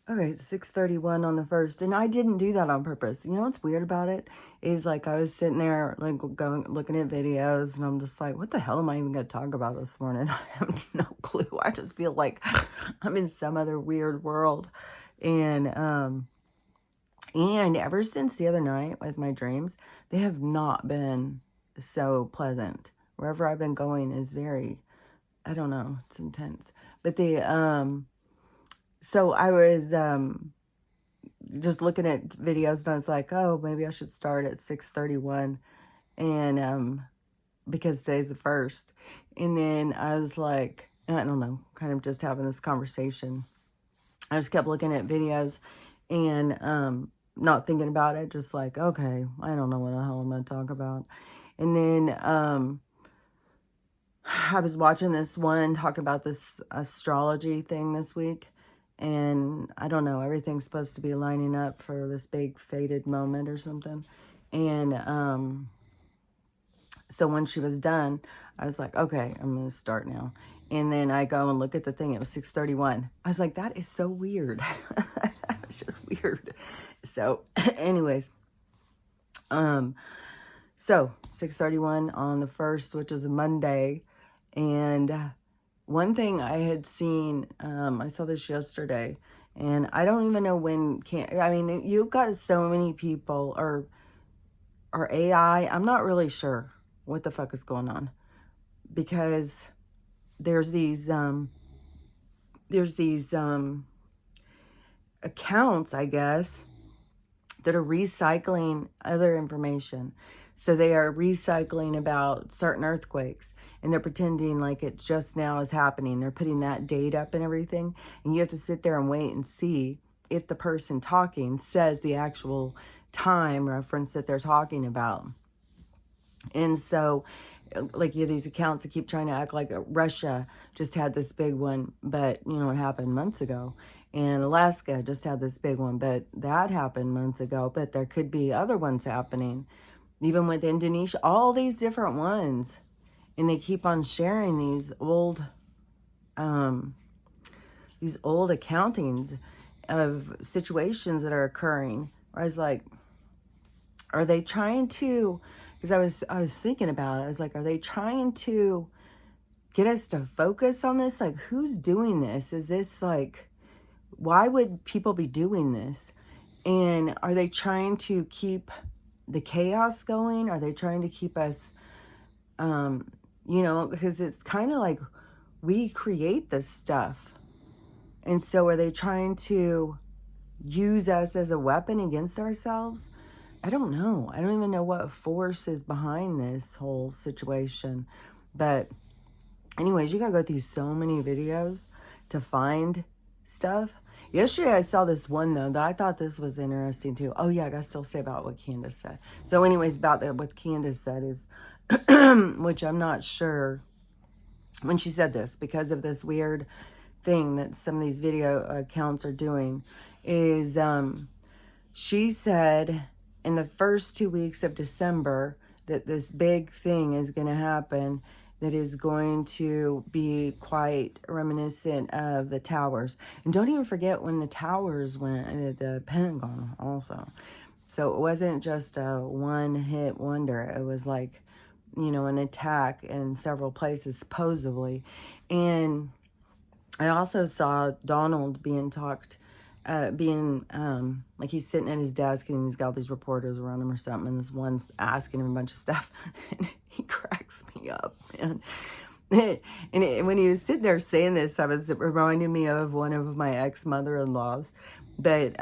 Okay, it's 6:31 on the first, and I didn't do that on purpose. You know what's weird about it is like I was sitting there like going looking at videos, and I'm just like, what the hell am I even going to talk about this morning? I have no clue. I just feel like I'm in some other weird world, and ever since the other night with my dreams, they have not been so pleasant. Wherever I've been going is very, I don't know, it's intense. But so I was just looking at videos and I was like, oh, maybe I should start at 6:31 and because today's the first. And then I was like, I don't know, kind of just having this conversation. I just kept looking at videos and not thinking about it, just like, okay, I don't know what the hell I'm going to talk about. And then I was watching this one talk about this astrology thing this week. And I don't know, everything's supposed to be lining up for this big fated moment or something. And so when she was done, I was like, okay, I'm going to start now. And then I go and look at the thing. It was 6:31. I was like, that is so weird. It's just weird. So anyways, so 6:31 on the 1st, which is a Monday. And one thing I had seen, I saw this yesterday, and I don't even know when, I mean, you've got so many people, or AI, I'm not really sure what the fuck is going on, because there's these accounts, I guess, that are recycling other information. So they are recycling about certain earthquakes, and they're pretending like it just now is happening. They're putting that date up and everything, and you have to sit there and wait and see if the person talking says the actual time reference that they're talking about. And so, like, you have these accounts that keep trying to act like Russia just had this big one, but, you know, it happened months ago. And Alaska just had this big one, but that happened months ago. But there could be other ones happening, even with Indonesia, all these different ones. And they keep on sharing these old accountings of situations that are occurring. I was like, are they trying to, because I was thinking about it, I was like, are they trying to get us to focus on this? Like, who's doing this? Is this like, why would people be doing this? And are they trying to keep the chaos going? Are they trying to keep us, you know, because it's kind of like we create this stuff. And so are they trying to use us as a weapon against ourselves? I don't know. I don't even know what force is behind this whole situation. But anyways, you gotta go through so many videos to find stuff. Yesterday I saw this one though that I thought this was interesting too. Oh yeah, I gotta still say about what Candace said. So anyways, about what Candace said is, which I'm not sure when she said this, because of this weird thing that some of these video accounts are doing, is she said in the first 2 weeks of December that this big thing is going to happen that is going to be quite reminiscent of the towers. And don't even forget when the towers went, the Pentagon also. So it wasn't just a one-hit wonder. It was like, you know, an attack in several places, supposedly. And I also saw Donald being talked, like he's sitting at his desk and he's got all these reporters around him or something, and this one's asking him a bunch of stuff, and he cracks me up, man. When he was sitting there saying this, I was reminding me of one of my ex-mother-in-laws, but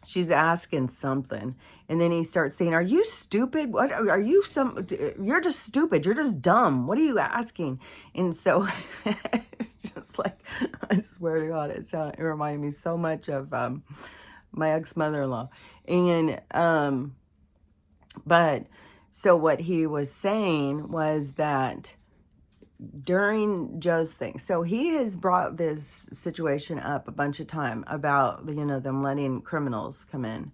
she's asking something, and then he starts saying, are you stupid? What are you, you're just stupid, you're just dumb, what are you asking? And so it's just like, I swear to God, it reminded me so much of my ex-mother-in-law. And but so what he was saying was that during Joe's thing, so he has brought this situation up a bunch of time about, you know, them letting criminals come in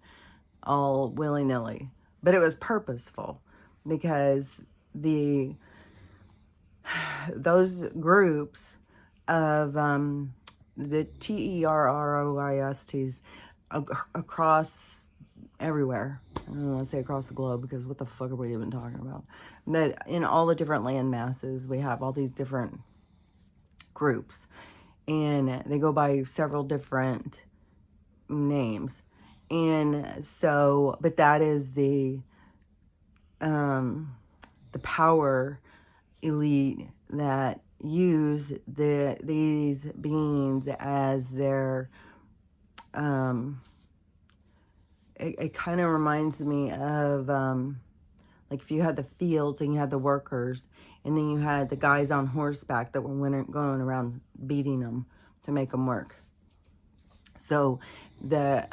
all willy-nilly, but it was purposeful, because those groups of the terrorists across everywhere. I don't want to say across the globe, because what the fuck are we even talking about? But in all the different land masses, we have all these different groups, and they go by several different names. And so, but that is the power elite that use these beings as their it kind of reminds me of like if you had the fields and you had the workers, and then you had the guys on horseback that were going around beating them to make them work. So the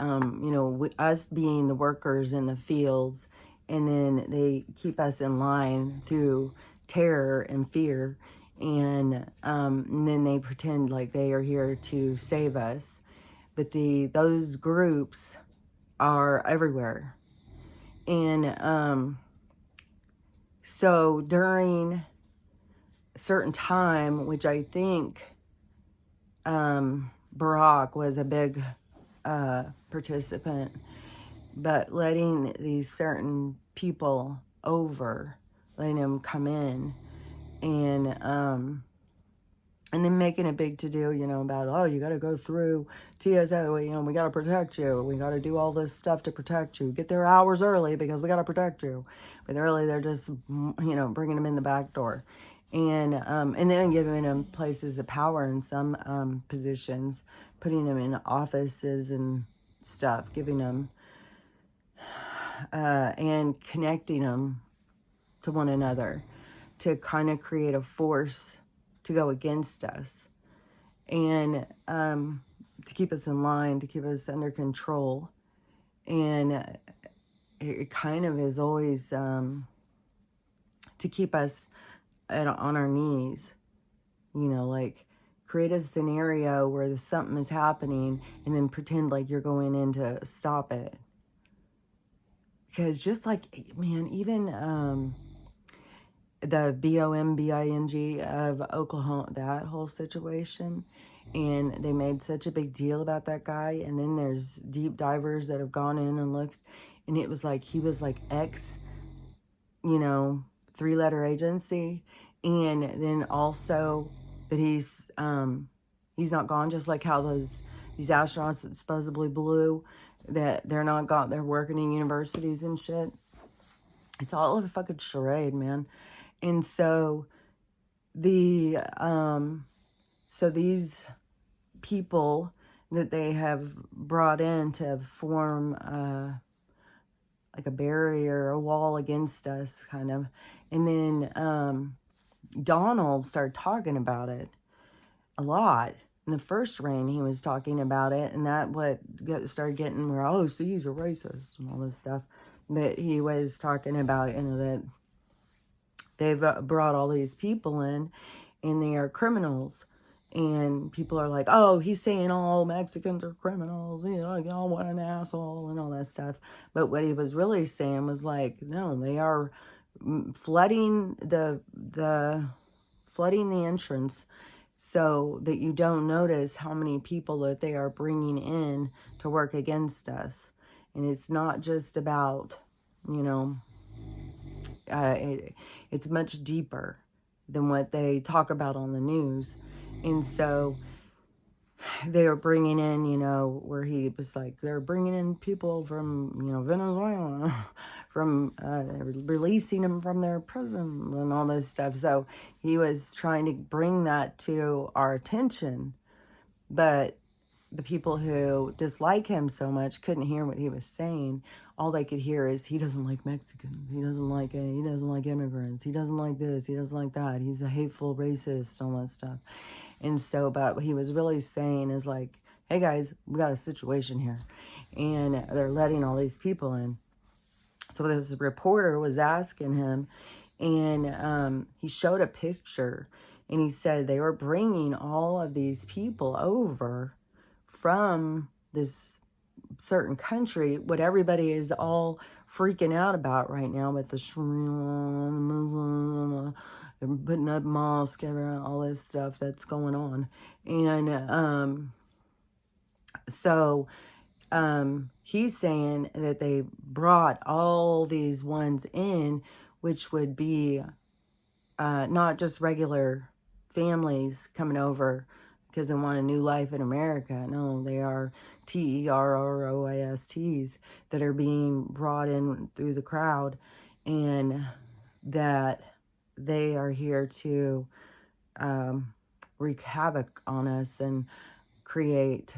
us being the workers in the fields, and then they keep us in line through terror and fear, and then they pretend like they are here to save us. But those groups are everywhere. And so during a certain time, which I think Barack was a big participant, but letting these certain people over, letting them come in, and then making a big to-do, about, oh, you got to go through TSA, we got to protect you. We got to do all this stuff to protect you. Get there hours early because we got to protect you. But really, they're just, bringing them in the back door. And then giving them places of power in some positions, putting them in offices and stuff, giving them, and connecting them to one another to kind of create a force to go against us, and to keep us in line, to keep us under control. And it kind of is always to keep us on our knees, like create a scenario where something is happening and then pretend like you're going in to stop it. Because just like, man, even the BOMBING of Oklahoma, that whole situation, and they made such a big deal about that guy. And then there's deep divers that have gone in and looked, and it was like he was like ex, 3-letter agency, and then also that he's not gone, just like how these astronauts that supposedly blew, that they're not gone, they're working in universities and shit. It's all a fucking charade, man. And so these people that they have brought in to form like a barrier, a wall against us, kind of. And then Donald started talking about it a lot. In the first reign, he was talking about it, and that started getting where, oh, see, he's a racist and all this stuff. But he was talking about, that they've brought all these people in, and they are criminals. And people are like, oh, he's saying all Mexicans are criminals, what an asshole, and all that stuff. But what he was really saying was like, no, they are flooding the entrance so that you don't notice how many people that they are bringing in to work against us. And it's not just about, it's much deeper than what they talk about on the news. And so they were bringing in, where he was like, they're bringing in people from, Venezuela, from releasing them from their prison and all this stuff. So he was trying to bring that to our attention. But the people who dislike him so much couldn't hear what he was saying. All they could hear is, he doesn't like Mexicans. He doesn't like immigrants. He doesn't like this. He doesn't like that. He's a hateful racist, all that stuff. And so, but what he was really saying is like, hey guys, we got a situation here. And they're letting all these people in. So this reporter was asking him, and he showed a picture, and he said they were bringing all of these people over from this certain country, what everybody is all freaking out about right now with the Muslim, they're putting up mosques, all this stuff that's going on. And so he's saying that they brought all these ones in, which would be not just regular families coming over because they want a new life in America. No, they are terrorists that are being brought in through the crowd, and that they are here to wreak havoc on us and create,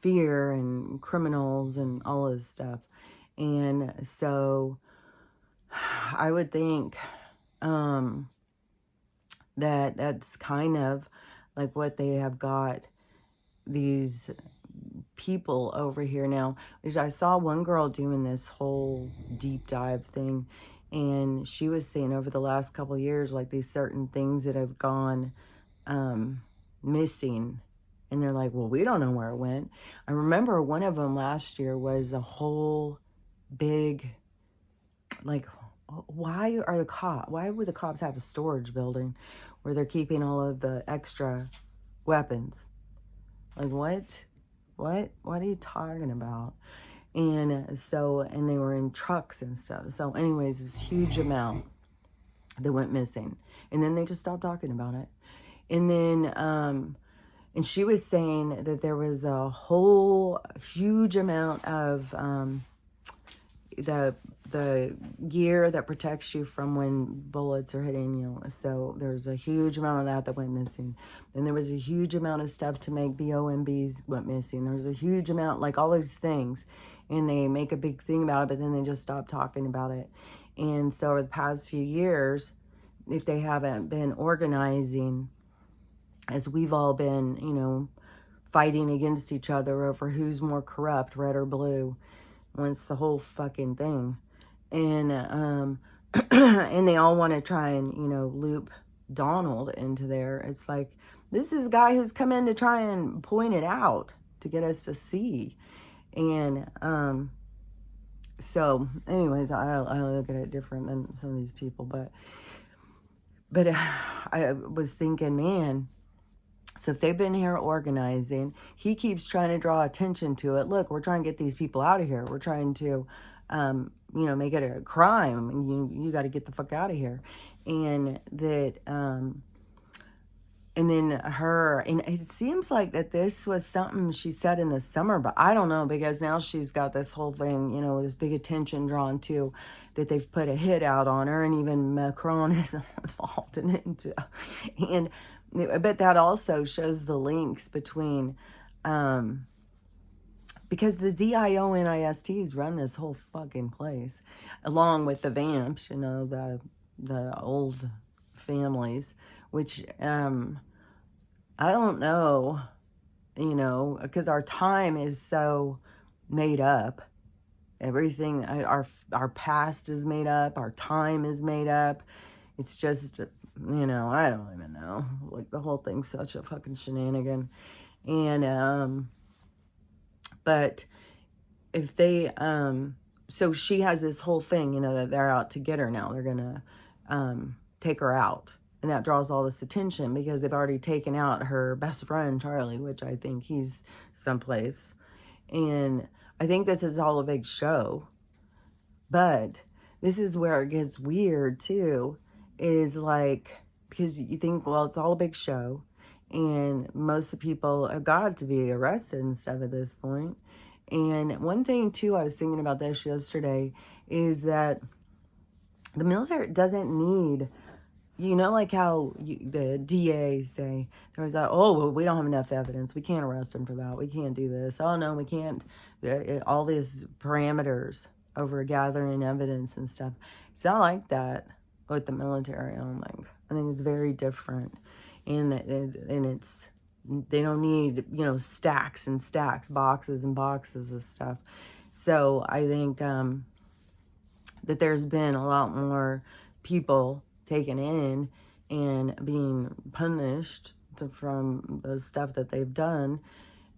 fear and criminals and all this stuff. And so I would think that that's kind of like what they have got these people over here now. I saw one girl doing this whole deep dive thing, and she was saying over the last couple of years, like these certain things that have gone missing, and they're like, well, we don't know where it went. I remember one of them last year was a whole big, like, why would the cops have a storage building where they're keeping all of the extra weapons? Like, what are you talking about? And so, and they were in trucks and stuff. So anyways, this huge amount that went missing, and then they just stopped talking about it. And then and she was saying that there was a whole huge amount of the gear that protects you from when bullets are hitting you. So there's a huge amount of that went missing. Then there was a huge amount of stuff to make BOMBs went missing. There was a huge amount, like all those things. And they make a big thing about it, but then they just stop talking about it. And so over the past few years, if they haven't been organizing, as we've all been, fighting against each other over who's more corrupt, red or blue, when it's the whole fucking thing. And and they all want to try and, loop Donald into there. It's like, this is a guy who's come in to try and point it out to get us to see. And so anyways, I look at it different than some of these people, but I was thinking, man, so if they've been here organizing, he keeps trying to draw attention to it. Look, we're trying to get these people out of here. We're trying to, make it a crime, and you got to get the fuck out of here. And that, and then and it seems like that this was something she said in the summer, but I don't know, because now she's got this whole thing, this big attention drawn to, that they've put a hit out on her, and even Macron is involved in it. And but that also shows the links between, because the DIONISTs run this whole fucking place, along with the Vamps, the old families, which I don't know, because our time is so made up. Everything, our past is made up, our time is made up. It's just, I don't even know. Like, the whole thing's such a fucking shenanigan. And, but if they, so she has this whole thing, that they're out to get her now. They're going to take her out. And that draws all this attention because they've already taken out her best friend, Charlie, which I think he's someplace. And I think this is all a big show. But this is where it gets weird, too, is like, because you think, well, it's all a big show, and most of the people have got to be arrested and stuff at this point. And one thing, too, I was thinking about this yesterday, is that the military doesn't need, like how the DA say, there was that, oh, well, we don't have enough evidence. We can't arrest him for that. We can't do this. Oh, no, we can't. All these parameters over gathering evidence and stuff. It's not like that with the military. I think it's very different. And it's, they don't need, stacks and stacks, boxes and boxes of stuff. So I think that there's been a lot more people taken in and being punished from the stuff that they've done.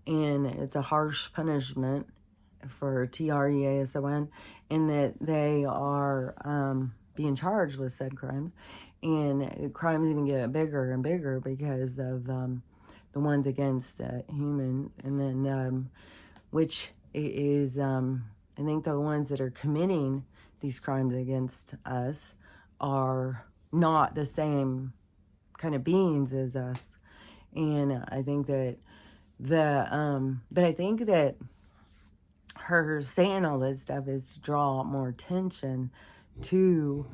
And it's a harsh punishment for TREASON, and that they are being charged with said crimes. And crimes even get bigger and bigger because of the ones against humans. And then, which is, I think the ones that are committing these crimes against us are not the same kind of beings as us. And I think that but I think that her saying all this stuff is to draw more attention to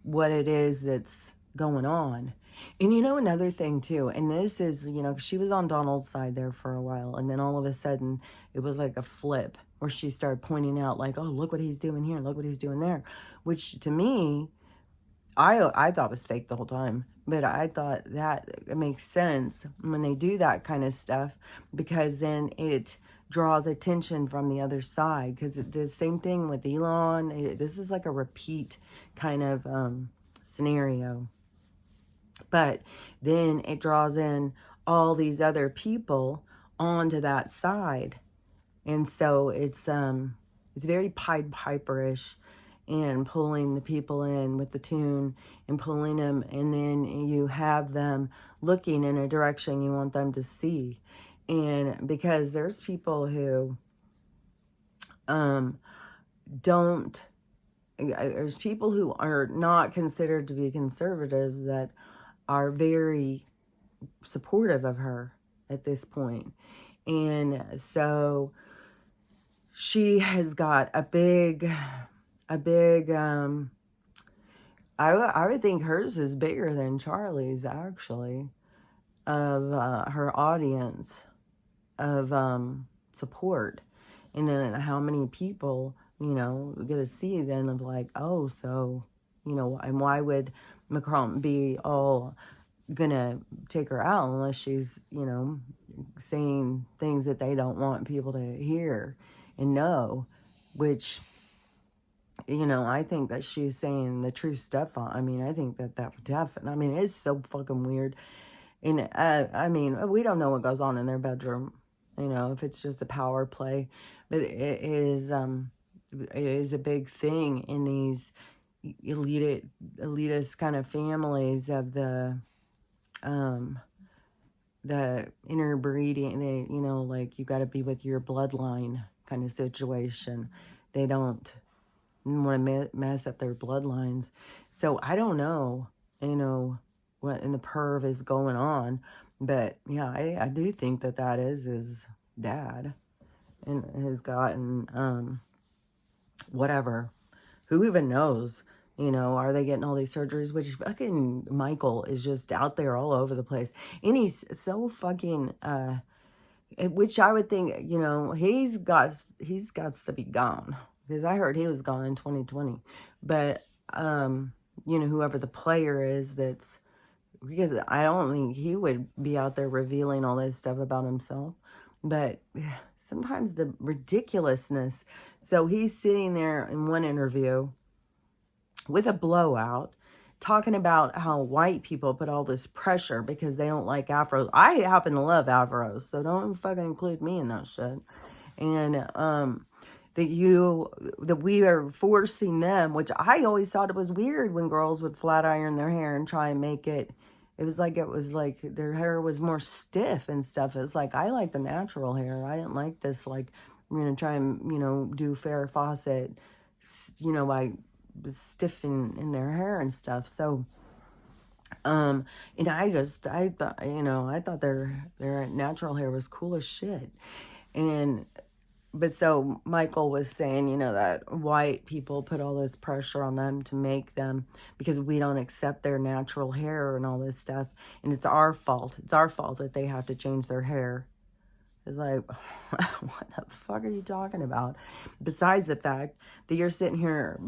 what it is that's going on. And another thing too, and this is, 'cause she was on Donald's side there for a while, and then all of a sudden it was like a flip where she started pointing out like, oh, look what he's doing here, look what he's doing there, which to me, I thought was fake the whole time. But I thought that it makes sense when they do that kind of stuff, because then it draws attention from the other side, because it did the same thing with Elon. This is like a repeat kind of scenario. But then it draws in all these other people onto that side. And so it's very Pied Piper-ish, and pulling the people in with the tune and pulling them, and then you have them looking in a direction you want them to see. And because there's people who there's people who are not considered to be conservatives that are very supportive of her at this point. And so she has got a big I would think hers is bigger than Charlie's, actually, of her audience of support. And then how many people, get to see then of like, oh, so, and why would Macron be all gonna take her out unless she's, saying things that they don't want people to hear and know, which, I think that she's saying the true stuff. I think that definitely, it's so fucking weird. And, we don't know what goes on in their bedroom, if it's just a power play. But it is a big thing in these elitist kind of families of the interbreeding, like you got to be with your bloodline kind of situation. They don't want to mess up their bloodlines. So I don't know, what in the perv is going on. But yeah, I do think that is his dad, and has gotten, whatever. Who even knows? Are they getting all these surgeries? Which fucking Michael is just out there all over the place. And he's so fucking, which I would think, he's got to be gone. Because I heard he was gone in 2020. But, whoever the player is because I don't think he would be out there revealing all this stuff about himself. But sometimes the ridiculousness. So he's sitting there in one interview with a blowout, talking about how white people put all this pressure because they don't like afros. I happen to love afros, so don't fucking include me in that shit. And, that we are forcing them, which I always thought it was weird when girls would flat iron their hair and try and make it was like their hair was more stiff and stuff. It's like, I like the natural hair. I didn't like this, like, try and, do Farrah Fawcett, by stiffing in their hair and stuff. So, and I thought, I thought their natural hair was cool as shit. But so Michael was saying, that white people put all this pressure on them to make them, because we don't accept their natural hair and all this stuff. And it's our fault. It's our fault that they have to change their hair. It's like, what the fuck are you talking about? Besides the fact that you're sitting here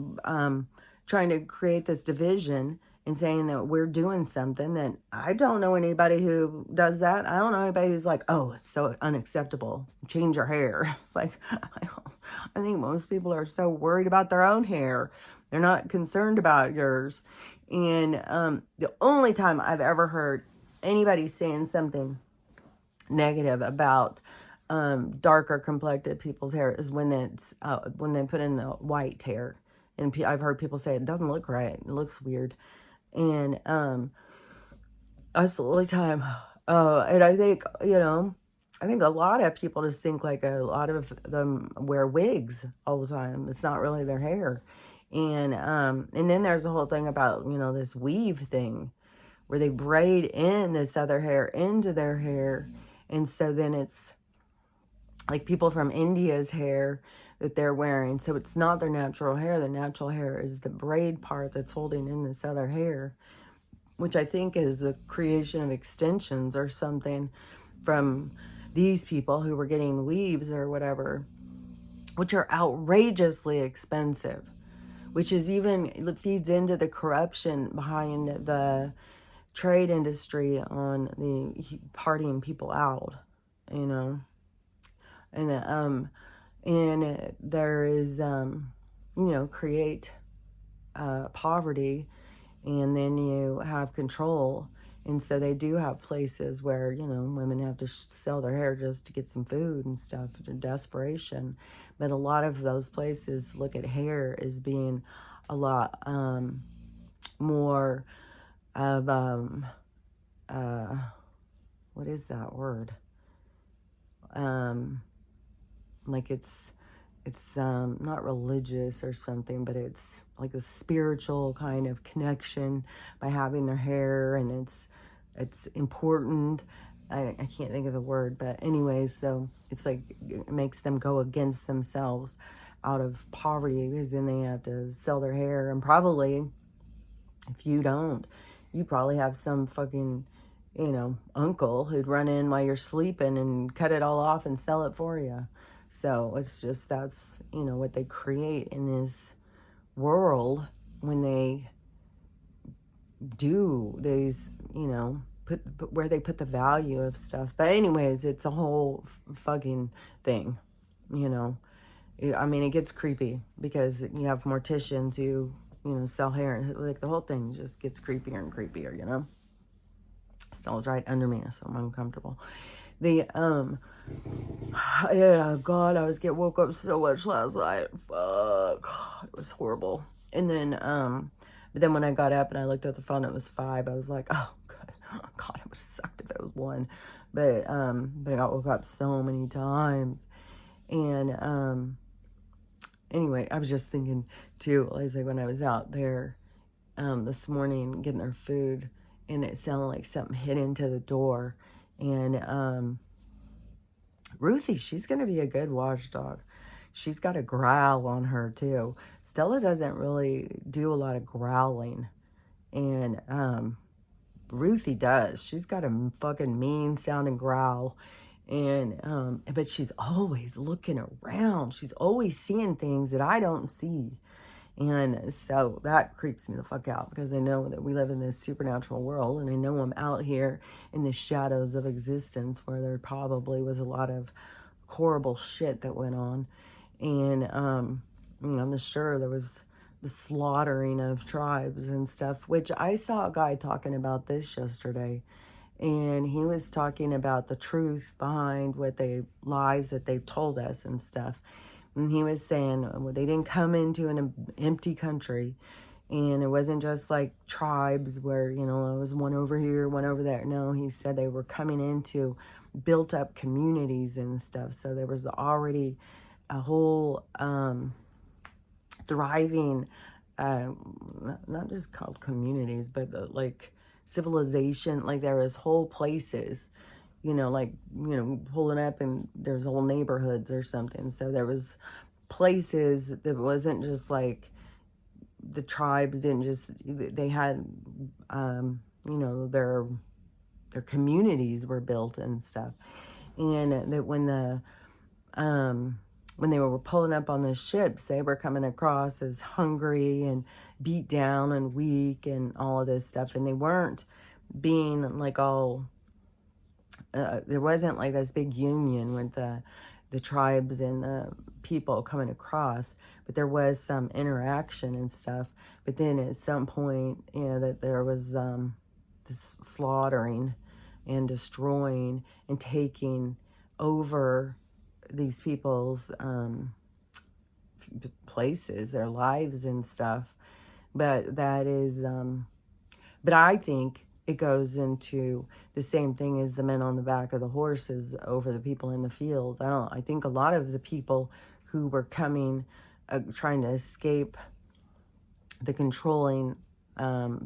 trying to create this division and saying that we're doing something that I don't know anybody who does that. I don't know anybody who's like, oh, it's so unacceptable. Change your hair. It's like, I think most people are so worried about their own hair. They're not concerned about yours. And the only time I've ever heard anybody saying something negative about darker complected people's hair is when it's when they put in the white hair. And I've heard people say it doesn't look right. It looks weird. And that's the only time. And I think, I think a lot of people just think like a lot of them wear wigs all the time. It's not really their hair. And then there's the whole thing about, this weave thing where they braid in this other hair into their hair. And so then it's like people from India's hair that they're wearing. So it's not their natural hair. Their natural hair is the braid part that's holding in this other hair, which I think is the creation of extensions or something from these people who were getting weaves or whatever, which are outrageously expensive, which is even, it feeds into the corruption behind the trade industry on the partying people out, and there is, create poverty, and then you have control. And so they do have places where, women have to sell their hair just to get some food and stuff, in desperation. But a lot of those places look at hair as being a lot more of, what is that word? Like it's not religious or something, but it's like a spiritual kind of connection by having their hair, and it's important. I can't think of the word, but anyways, so it's like it makes them go against themselves out of poverty, because then they have to sell their hair. And probably if you don't, you probably have some fucking uncle who'd run in while you're sleeping and cut it all off and sell it for you. So it's just, that's, what they create in this world when they do these, put where they put the value of stuff. But anyways, it's a whole fucking thing, I mean, it gets creepy because you have morticians who, sell hair, and like the whole thing just gets creepier and creepier, Still is right under me, so I'm uncomfortable. Yeah, God, woke up so much last night. Fuck, it was horrible. And then, but then when I got up and I looked at the phone, it was 5. I was like, oh, good. Oh, God, it would have sucked if it was 1. But I got woke up so many times. And, anyway, I was just thinking too, like when I was out there, this morning getting their food, and it sounded like something hit into the door. And Ruthie, she's going to be a good watchdog. She's got a growl on her too. Stella doesn't really do a lot of growling. And Ruthie does. She's got a fucking mean sounding growl. And but she's always looking around. She's always seeing things that I don't see. And so that creeps me the fuck out, because I know that we live in this supernatural world, and I know I'm out here in the shadows of existence where there probably was a lot of horrible shit that went on. And I'm sure there was the slaughtering of tribes and stuff, which I saw a guy talking about this yesterday. And he was talking about the truth behind lies that they told us and stuff. And he was saying, well, they didn't come into an empty country. And it wasn't just like tribes where, it was one over here, one over there. No, he said they were coming into built up communities and stuff. So there was already a whole thriving, not just called communities, but like civilization. Like there was whole places, pulling up, and there's whole neighborhoods or something. So there was places that wasn't just like the tribes didn't just, they had, their communities were built and stuff. And that when they were pulling up on the ships, they were coming across as hungry and beat down and weak and all of this stuff. And they weren't being like all, there wasn't like this big union with the tribes and the people coming across, but there was some interaction and stuff. But then at some point, that there was this slaughtering and destroying and taking over these people's places, their lives and stuff. But that is, but I think it goes into the same thing as the men on the back of the horses over the people in the field. I think a lot of the people who were coming, trying to escape the controlling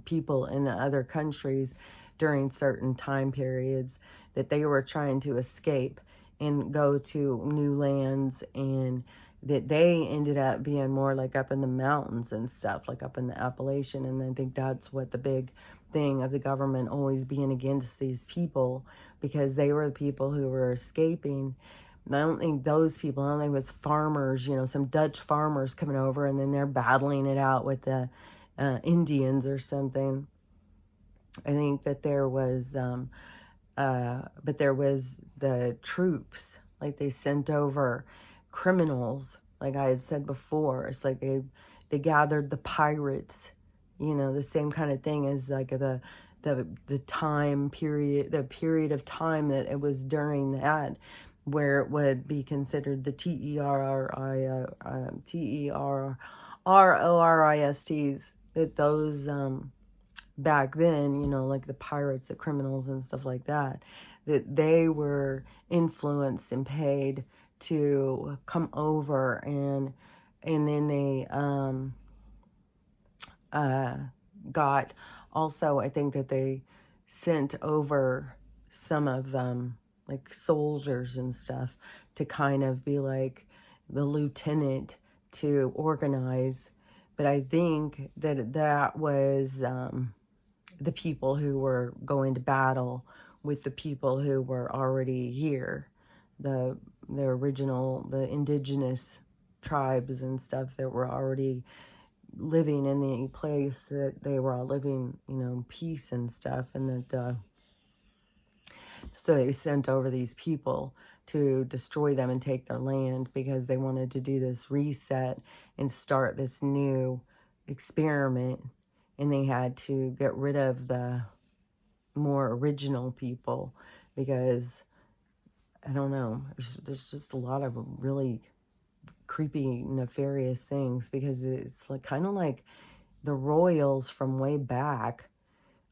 people in the other countries during certain time periods, that they were trying to escape and go to new lands, and that they ended up being more like up in the mountains and stuff, like up in the Appalachian. And I think that's what the big thing of the government always being against these people, because they were the people who were escaping. And I don't think those people, I don't think it was farmers, some Dutch farmers coming over, and then they're battling it out with the Indians or something. I think that there was, but there was the troops, like they sent over criminals, like I had said before. It's like they gathered the pirates, the same kind of thing as like the time period, the period of time that it was during that, where it would be considered the terrorists, that those back then, like the pirates, the criminals and stuff like that, that they were influenced and paid to come over, and then they got also, I think that they sent over some of them, like soldiers and stuff, to kind of be like the lieutenant to organize. But I think that was the people who were going to battle with the people who were already here, the indigenous tribes and stuff that were already living in the place that they were all living, peace and stuff. And that so they sent over these people to destroy them and take their land, because they wanted to do this reset and start this new experiment. And they had to get rid of the more original people, because I don't know, there's just a lot of really creepy, nefarious things, because it's like kind of like the royals from way back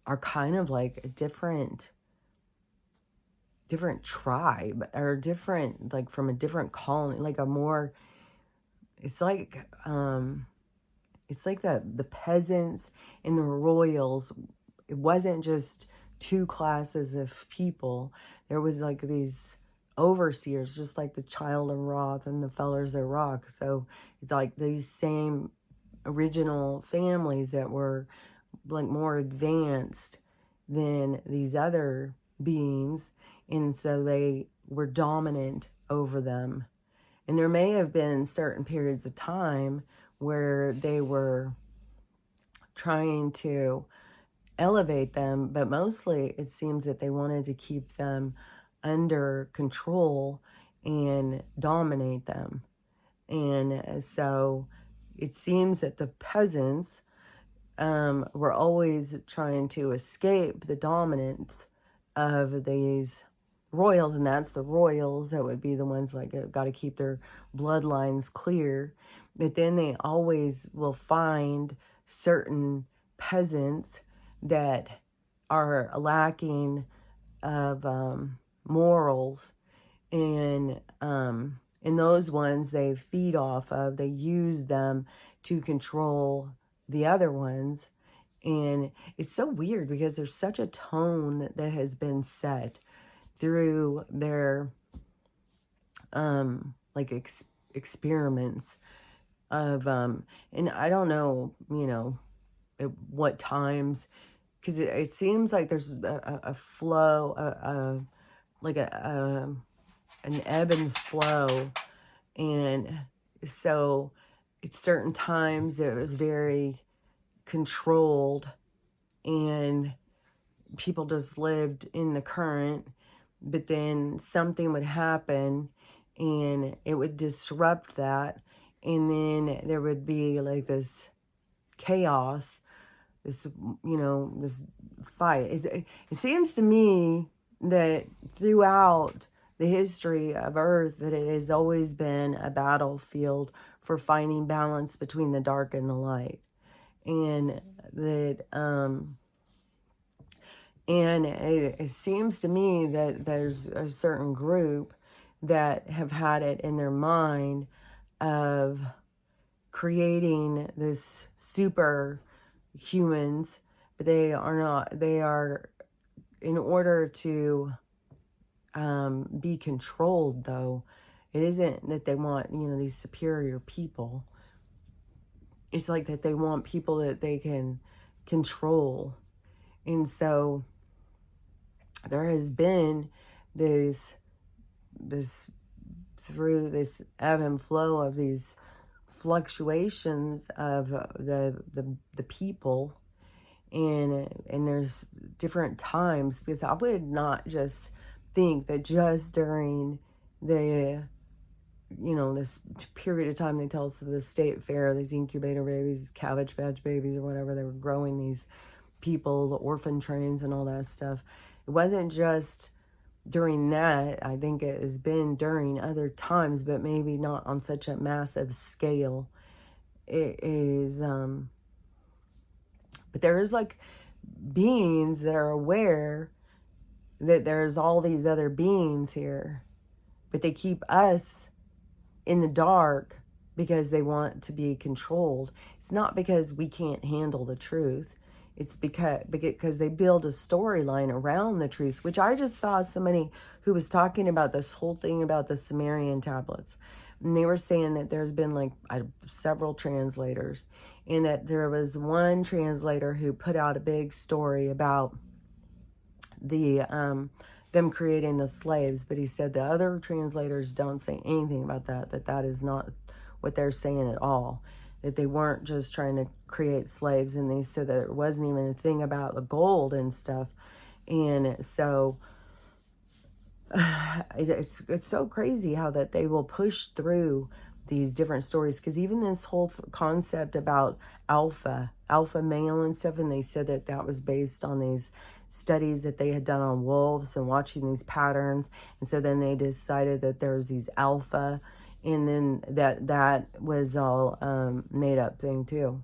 are kind of like a different tribe, or different, like from a different colony, like a more, it's like the peasants and the royals, it wasn't just two classes of people. There was like these overseers, just like the Child of Roth and the Fellers of Rock. So it's like these same original families that were like more advanced than these other beings, and so they were dominant over them. And there may have been certain periods of time where they were trying to elevate them, but mostly it seems that they wanted to keep them under control and dominate them. And so it seems that the peasants were always trying to escape the dominance of these royals, and that's the royals that would be the ones like got to keep their bloodlines clear. But then they always will find certain peasants that are lacking of morals, and those ones they feed off of, they use them to control the other ones. And it's so weird, because there's such a tone that has been set through their like experiments of and I don't know, at what times, because it seems like there's a flow, like an ebb and flow. And so at certain times it was very controlled, and people just lived in the current. But then something would happen and it would disrupt that, and then there would be like this chaos, this this fight. It seems to me that throughout the history of Earth, that it has always been a battlefield for finding balance between the dark and the light. And that, and it seems to me that there's a certain group that have had it in their mind of creating this super humans, but they are not, they are, in order to be controlled, though, it isn't that they want, these superior people. It's like that they want people that they can control. And so there has been this through this ebb and flow of these fluctuations of the people, and there's different times, because I would not just think that just during the this period of time they tell us the state fair, these incubator babies, Cabbage Patch babies or whatever, they were growing these people, the orphan trains and all that stuff. It wasn't just during that. I think it has been during other times, but maybe not on such a massive scale. It is, but there is like beings that are aware that there's all these other beings here, but they keep us in the dark because they want to be controlled. It's not because we can't handle the truth. It's because they build a storyline around the truth, which I just saw somebody who was talking about this whole thing about the Sumerian tablets. And they were saying that there's been like several translators, and that there was one translator who put out a big story about the them creating the slaves, but he said the other translators don't say anything about that is not what they're saying at all, that they weren't just trying to create slaves. And they said that there wasn't even a thing about the gold and stuff. And so it's so crazy how that they will push through these different stories, because even this whole concept about alpha male and stuff, and they said that was based on these studies that they had done on wolves and watching these patterns. And so then they decided that there's these alpha, and then that was all made up thing too.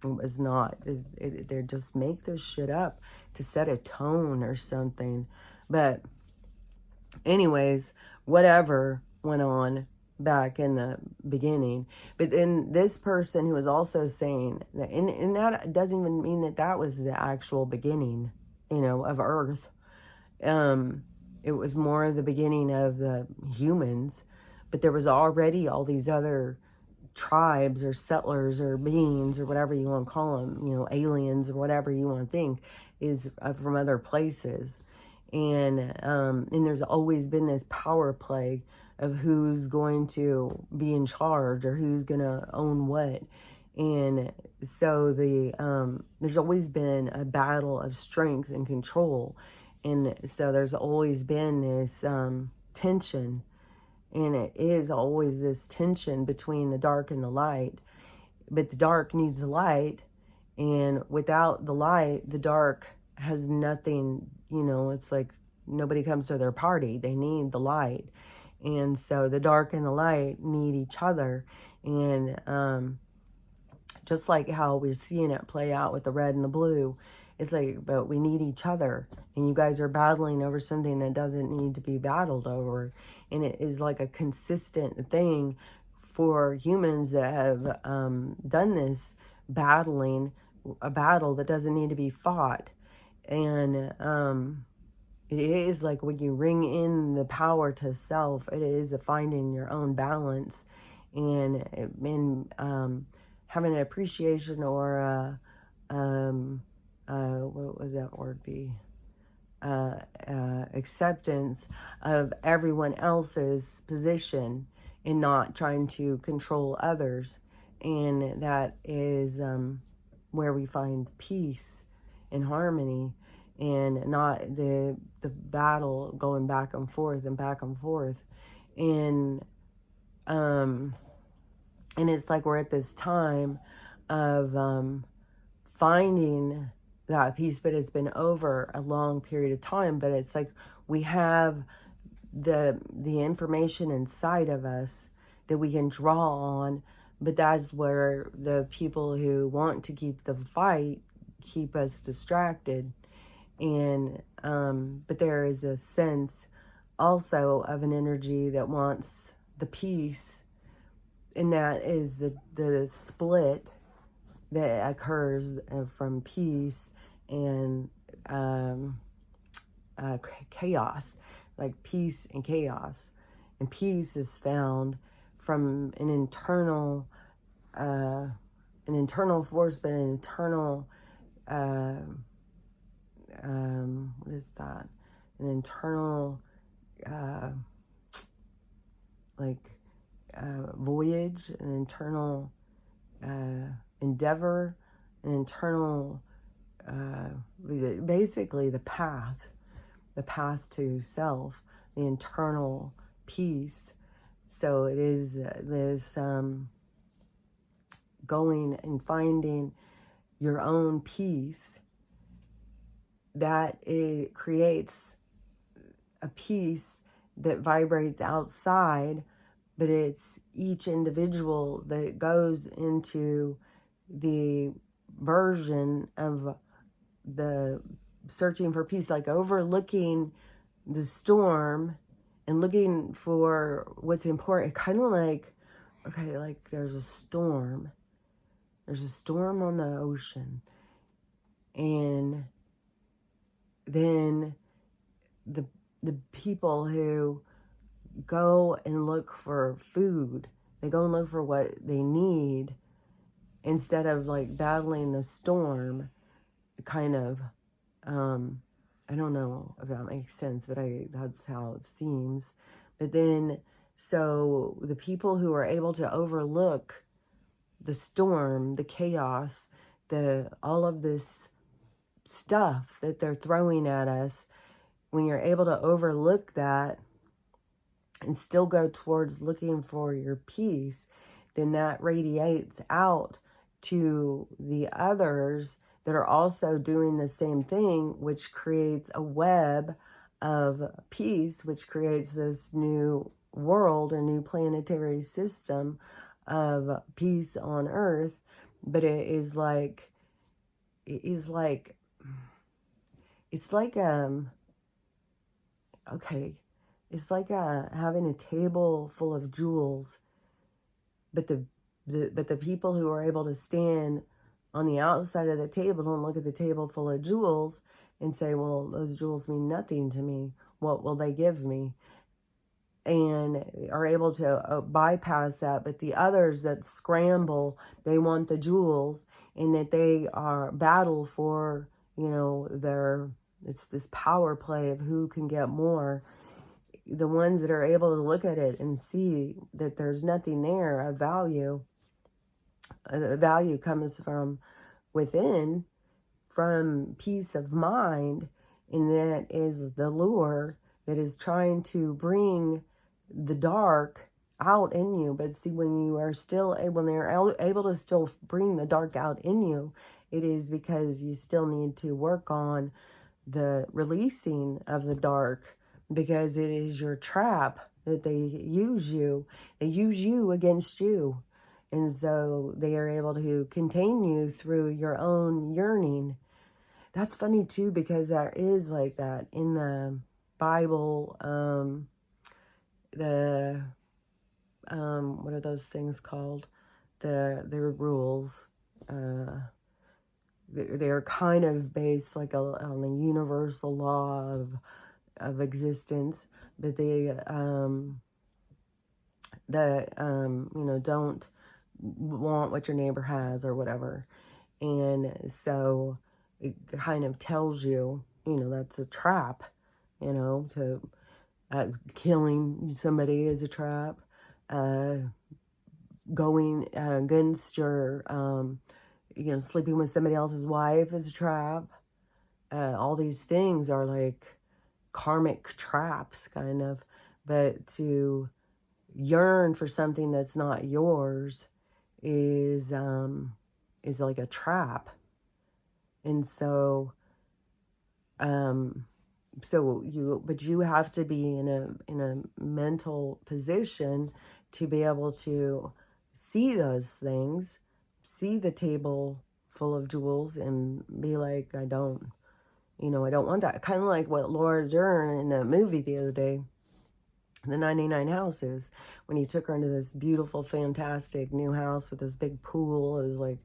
It was not. They just make this shit up to set a tone or something. But anyways, whatever went on back in the beginning. But then this person who was also saying that, and that doesn't even mean that was the actual beginning, of Earth. It was more the beginning of the humans, but there was already all these other tribes or settlers or beings or whatever you want to call them, aliens or whatever you want to think, is from other places. And there's always been this power play of who's going to be in charge or who's going to own what. And so there's always been a battle of strength and control. And so there's always been this tension. And it is always this tension between the dark and the light. But the dark needs the light. And without the light, the dark has nothing, it's like nobody comes to their party. They need the light. And so the dark and the light need each other. And just like how we're seeing it play out with the red and the blue, it's like, but we need each other. And you guys are battling over something that doesn't need to be battled over. And it is like a consistent thing for humans that have done this, battling a battle that doesn't need to be fought. And it is like when you ring in the power to self, it is finding your own balance, and having an appreciation or what would that word be? Acceptance of everyone else's position and not trying to control others. And that is where we find peace and harmony, and not the battle going back and forth and back and forth. And it's like we're at this time of finding that peace, but it's been over a long period of time. But it's like we have the information inside of us that we can draw on, but that's where the people who want to keep the fight keep us distracted. And but there is a sense also of an energy that wants the peace, and that is the split that occurs from peace and chaos, like peace and chaos. And peace is found from an internal force, but an internal what is that? An internal voyage, an internal endeavor, an internal basically the path to self, the internal peace. So it is this going and finding your own peace, that it creates a peace that vibrates outside, but it's each individual that it goes into the version of the searching for peace, like overlooking the storm and looking for what's important. Kind of like, okay, like there's a storm on the ocean, and then the people who go and look for food, they go and look for what they need instead of like battling the storm, kind of. I don't know if that makes sense, but that's how it seems. But then, so the people who are able to overlook the storm, the chaos, all of this stuff that they're throwing at us, when you're able to overlook that and still go towards looking for your peace, then that radiates out to the others that are also doing the same thing, which creates a web of peace, which creates this new world, a new planetary system of peace on Earth. But it's like having a table full of jewels, but the people who are able to stand on the outside of the table don't look at the table full of jewels and say, well, those jewels mean nothing to me. What will they give me? And are able to bypass that. But the others that scramble, they want the jewels, and that they are battle for, it's this power play of who can get more. The ones that are able to look at it and see that there's nothing there of value, the value comes from within, from peace of mind, and that is the lure that is trying to bring the dark out in you. But see, when they're able to still bring the dark out in you, it is because you still need to work on the releasing of the dark, because it is your trap that they use you. They use you against you. And so they are able to contain you through your own yearning. That's funny too, because there is like that in the Bible. What are those things called? Their rules. They're kind of based like on a universal law of existence, but they don't want what your neighbor has or whatever. And so it kind of tells you, that's a trap, to killing somebody is a trap, going against your, sleeping with somebody else's wife is a trap. All these things are like karmic traps, kind of. But to yearn for something that's not yours is like a trap. And so But you have to be in a mental position to be able to see those things, see the table full of jewels, and be like, I don't want that. Kind of like what Laura Dern in the movie the other day, the 99 Houses, when he took her into this beautiful, fantastic new house with this big pool. It was like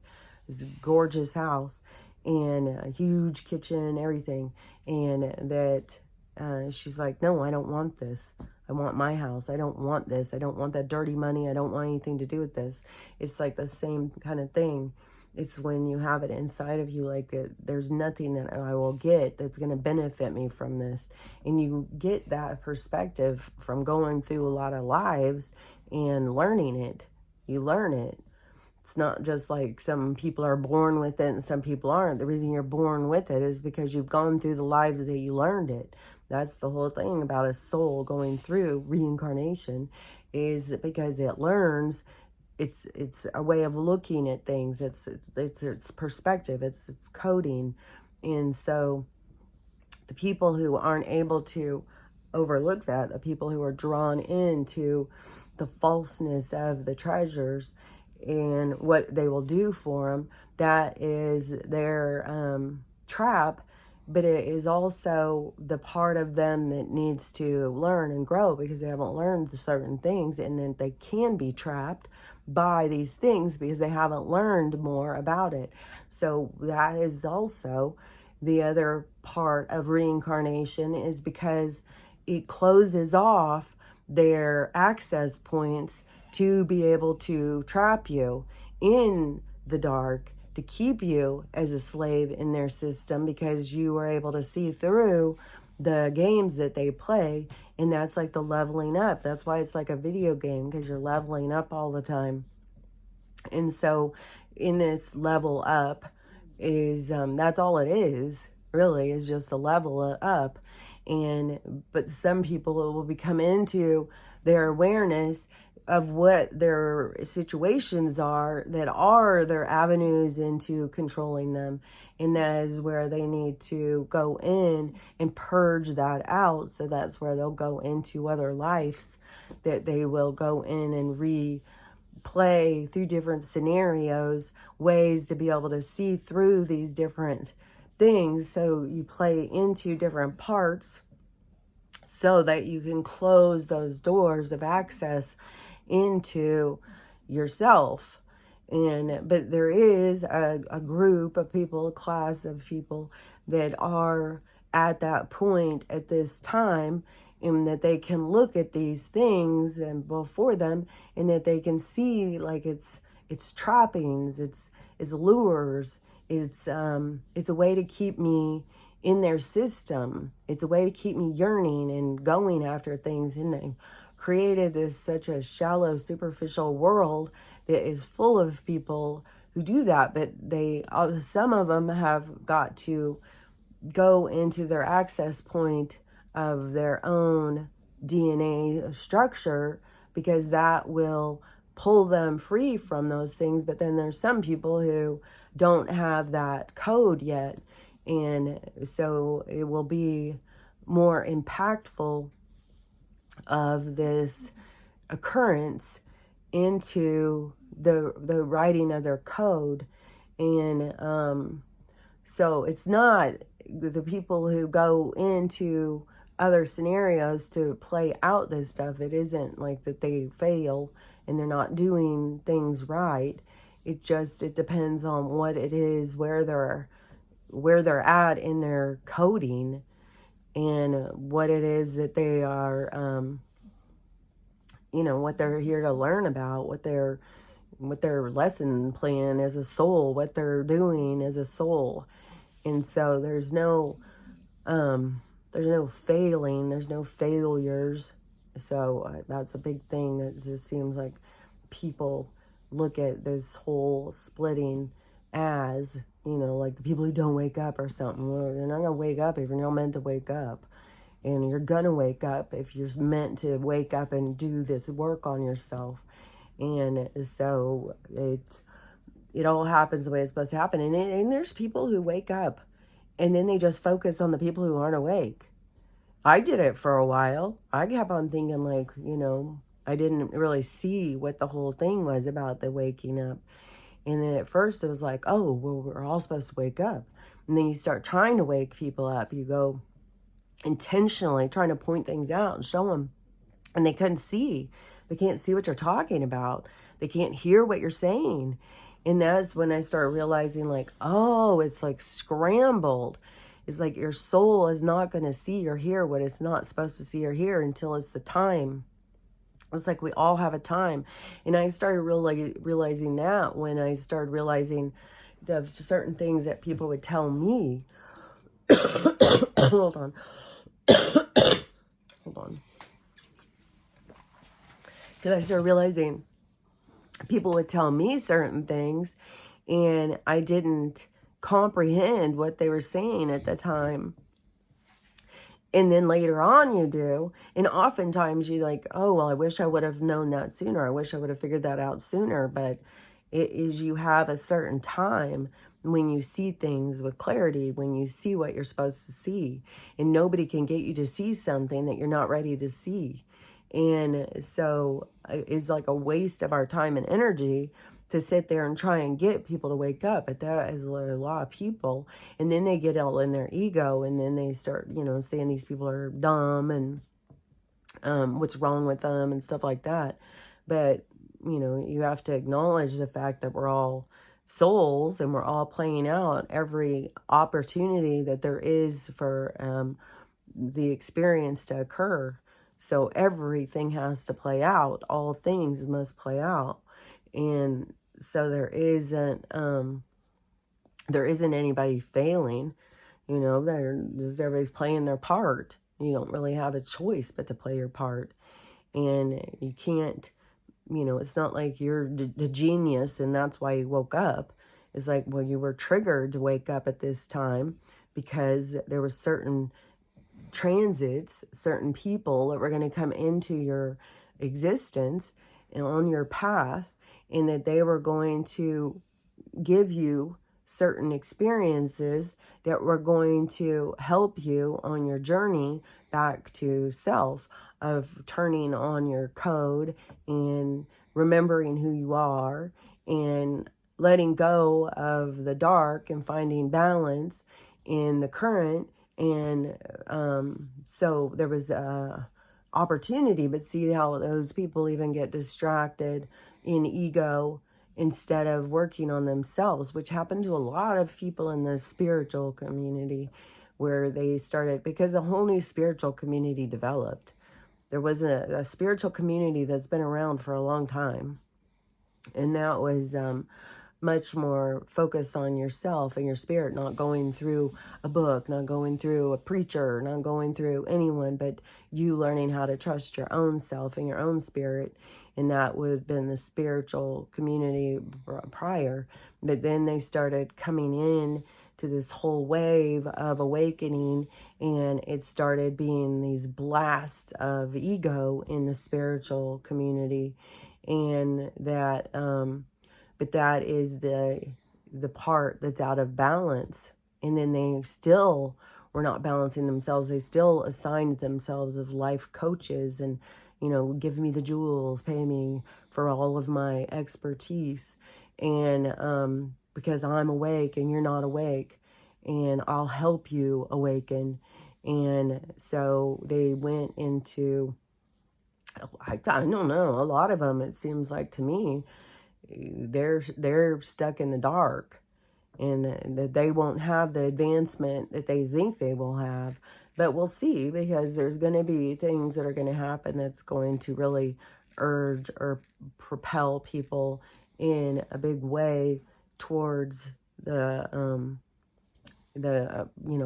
this gorgeous house and a huge kitchen, everything. And that she's like, no, I don't want this. I want my house. I don't want this. I don't want that dirty money. I don't want anything to do with this. It's like the same kind of thing. It's when you have it inside of you, like there's nothing that I will get that's going to benefit me from this. And you get that perspective from going through a lot of lives and learning it. You learn it. It's not just like some people are born with it and some people aren't. The reason you're born with it is because you've gone through the lives that you learned it. That's the whole thing about a soul going through reincarnation, is because it learns. It's a way of looking at things. It's perspective. It's coding. And so the people who aren't able to overlook that, the people who are drawn into the falseness of the treasures and what they will do for them, that is their trap. But it is also the part of them that needs to learn and grow, because they haven't learned certain things, and then they can be trapped by these things because they haven't learned more about it. So that is also the other part of reincarnation, is because it closes off their access points to be able to trap you in the dark, to keep you as a slave in their system, because you are able to see through the games that they play. And that's like the leveling up. That's why it's like a video game, because you're leveling up all the time. And so in this level up is, that's all it is, really, is just a level up. But some people will become into their awareness of what their situations are that are their avenues into controlling them. And that is where they need to go in and purge that out. So that's where they'll go into other lives, that they will go in and replay through different scenarios, ways to be able to see through these different things. So you play into different parts so that you can close those doors of access into yourself. But there is a group of people, a class of people that are at that point at this time, and that they can look at these things and before them, and that they can see like it's trappings, it's lures, it's a way to keep me in their system. It's a way to keep me yearning and going after things, and they created this such a shallow, superficial world that is full of people who do that. But some of them have got to go into their access point of their own DNA structure, because that will pull them free from those things. But then there's some people who don't have that code yet, and so it will be more impactful of this occurrence into the writing of their code. And so it's not the people who go into other scenarios to play out this stuff. It isn't like that they fail and they're not doing things right. It depends on what it is, where they're at in their coding, and what it is that they are, what they're here to learn about, what their lesson plan as a soul, what they're doing as a soul. And so there's no failing, there's no failures. So that's a big thing. That just seems like people look at this whole splitting as, like the people who don't wake up or something. Well, you're not going to wake up if you're not meant to wake up. And you're going to wake up if you're meant to wake up and do this work on yourself. And so it all happens the way it's supposed to happen. And there's people who wake up and then they just focus on the people who aren't awake. I did it for a while. I kept on thinking, like, I didn't really see what the whole thing was about the waking up. And then at first it was like, oh, well, we're all supposed to wake up. And then you start trying to wake people up. You go intentionally trying to point things out and show them. And they couldn't see. They can't see what you're talking about. They can't hear what you're saying. And that's when I started realizing, like, oh, it's like scrambled. It's like your soul is not going to see or hear what it's not supposed to see or hear until it's the time. It's like we all have a time. And I started realizing that when I started realizing the certain things that people would tell me. Hold on. Hold on. Because I started realizing people would tell me certain things and I didn't comprehend what they were saying at the time. And then later on you do. And oftentimes you're like, oh, well, I wish I would have known that sooner. I wish I would have figured that out sooner. But it is, you have a certain time when you see things with clarity, when you see what you're supposed to see. And nobody can get you to see something that you're not ready to see. And so it's like a waste of our time and energy to sit there and try and get people to wake up. But that is a lot of people. And then they get all in their ego and then they start, saying these people are dumb and what's wrong with them and stuff like that. But, you have to acknowledge the fact that we're all souls and we're all playing out every opportunity that there is for the experience to occur. So everything has to play out. All things must play out. And so there isn't anybody failing, everybody's playing their part. You don't really have a choice but to play your part. And you can't, it's not like you're the genius and that's why you woke up. It's like, well, you were triggered to wake up at this time because there were certain transits, certain people that were going to come into your existence and on your path, and that they were going to give you certain experiences that were going to help you on your journey back to self, of turning on your code and remembering who you are and letting go of the dark and finding balance in the current. And so there was a opportunity, but see how those people even get distracted in ego instead of working on themselves, which happened to a lot of people in the spiritual community, where they started, because a whole new spiritual community developed. There was a spiritual community that's been around for a long time, and that was much more focused on yourself and your spirit, not going through a book, not going through a preacher, not going through anyone, but you learning how to trust your own self and your own spirit. And that would have been the spiritual community prior. But then they started coming in to this whole wave of awakening, and it started being these blasts of ego in the spiritual community. And that but that is the part that's out of balance. And then they still were not balancing themselves. They still assigned themselves as life coaches and, give me the jewels, pay me for all of my expertise. And because I'm awake and you're not awake, and I'll help you awaken. And so they went into, I don't know, a lot of them, it seems like to me, they're stuck in the dark, and that they won't have the advancement that they think they will have. But we'll see, because there's going to be things that are going to happen that's going to really urge or propel people in a big way towards the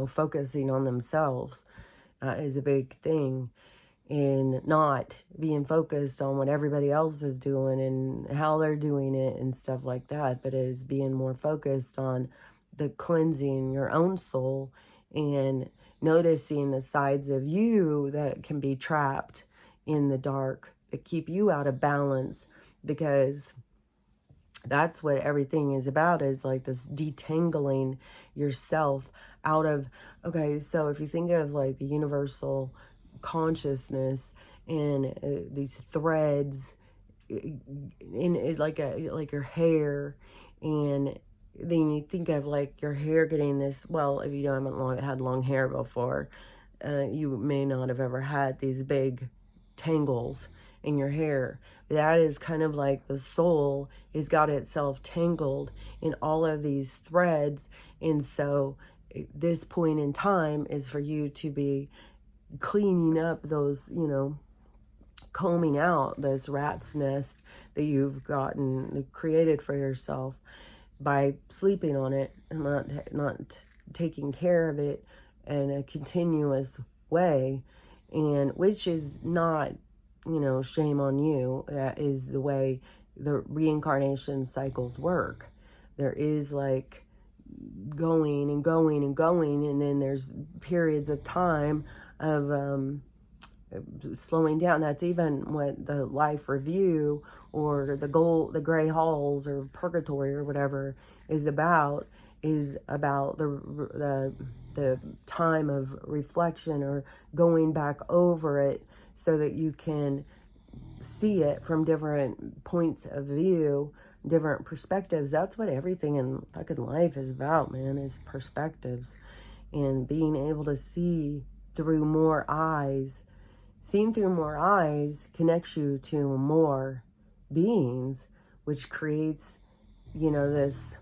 focusing on themselves is a big thing. And not being focused on what everybody else is doing and how they're doing it and stuff like that, but it is being more focused on the cleansing your own soul and noticing the sides of you that can be trapped in the dark, that keep you out of balance, because that's what everything is about, is like this detangling yourself out of, okay, so if you think of like the universal consciousness and these threads in like your hair, and then you think of like your hair getting this, well, if you haven't had long hair before, you may not have ever had these big tangles in your hair. That is kind of like the soul has got itself tangled in all of these threads. And so this point in time is for you to be cleaning up those, combing out this rat's nest that you've gotten created for yourself by sleeping on it and not taking care of it in a continuous way, and which is not, shame on you. That is the way the reincarnation cycles work. There is like going and going and going, and then there's periods of time of slowing down. That's even what the life review or the gray halls or purgatory or whatever is about the time of reflection or going back over it so that you can see it from different points of view, different perspectives. That's what everything in fucking life is about, man, is perspectives. And being able to see through more eyes. Seeing through more eyes connects you to more beings, which creates, this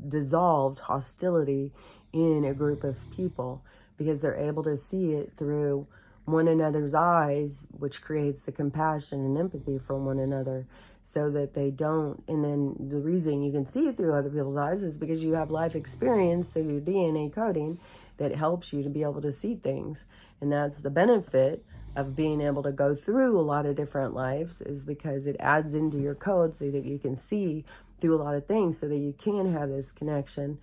dissolved hostility in a group of people, because they're able to see it through one another's eyes, which creates the compassion and empathy for one another, so that they don't. And then the reason you can see it through other people's eyes is because you have life experience through your DNA coding that helps you to be able to see things. And that's the benefit of being able to go through a lot of different lives, is because it adds into your code so that you can see through a lot of things, so that you can have this connection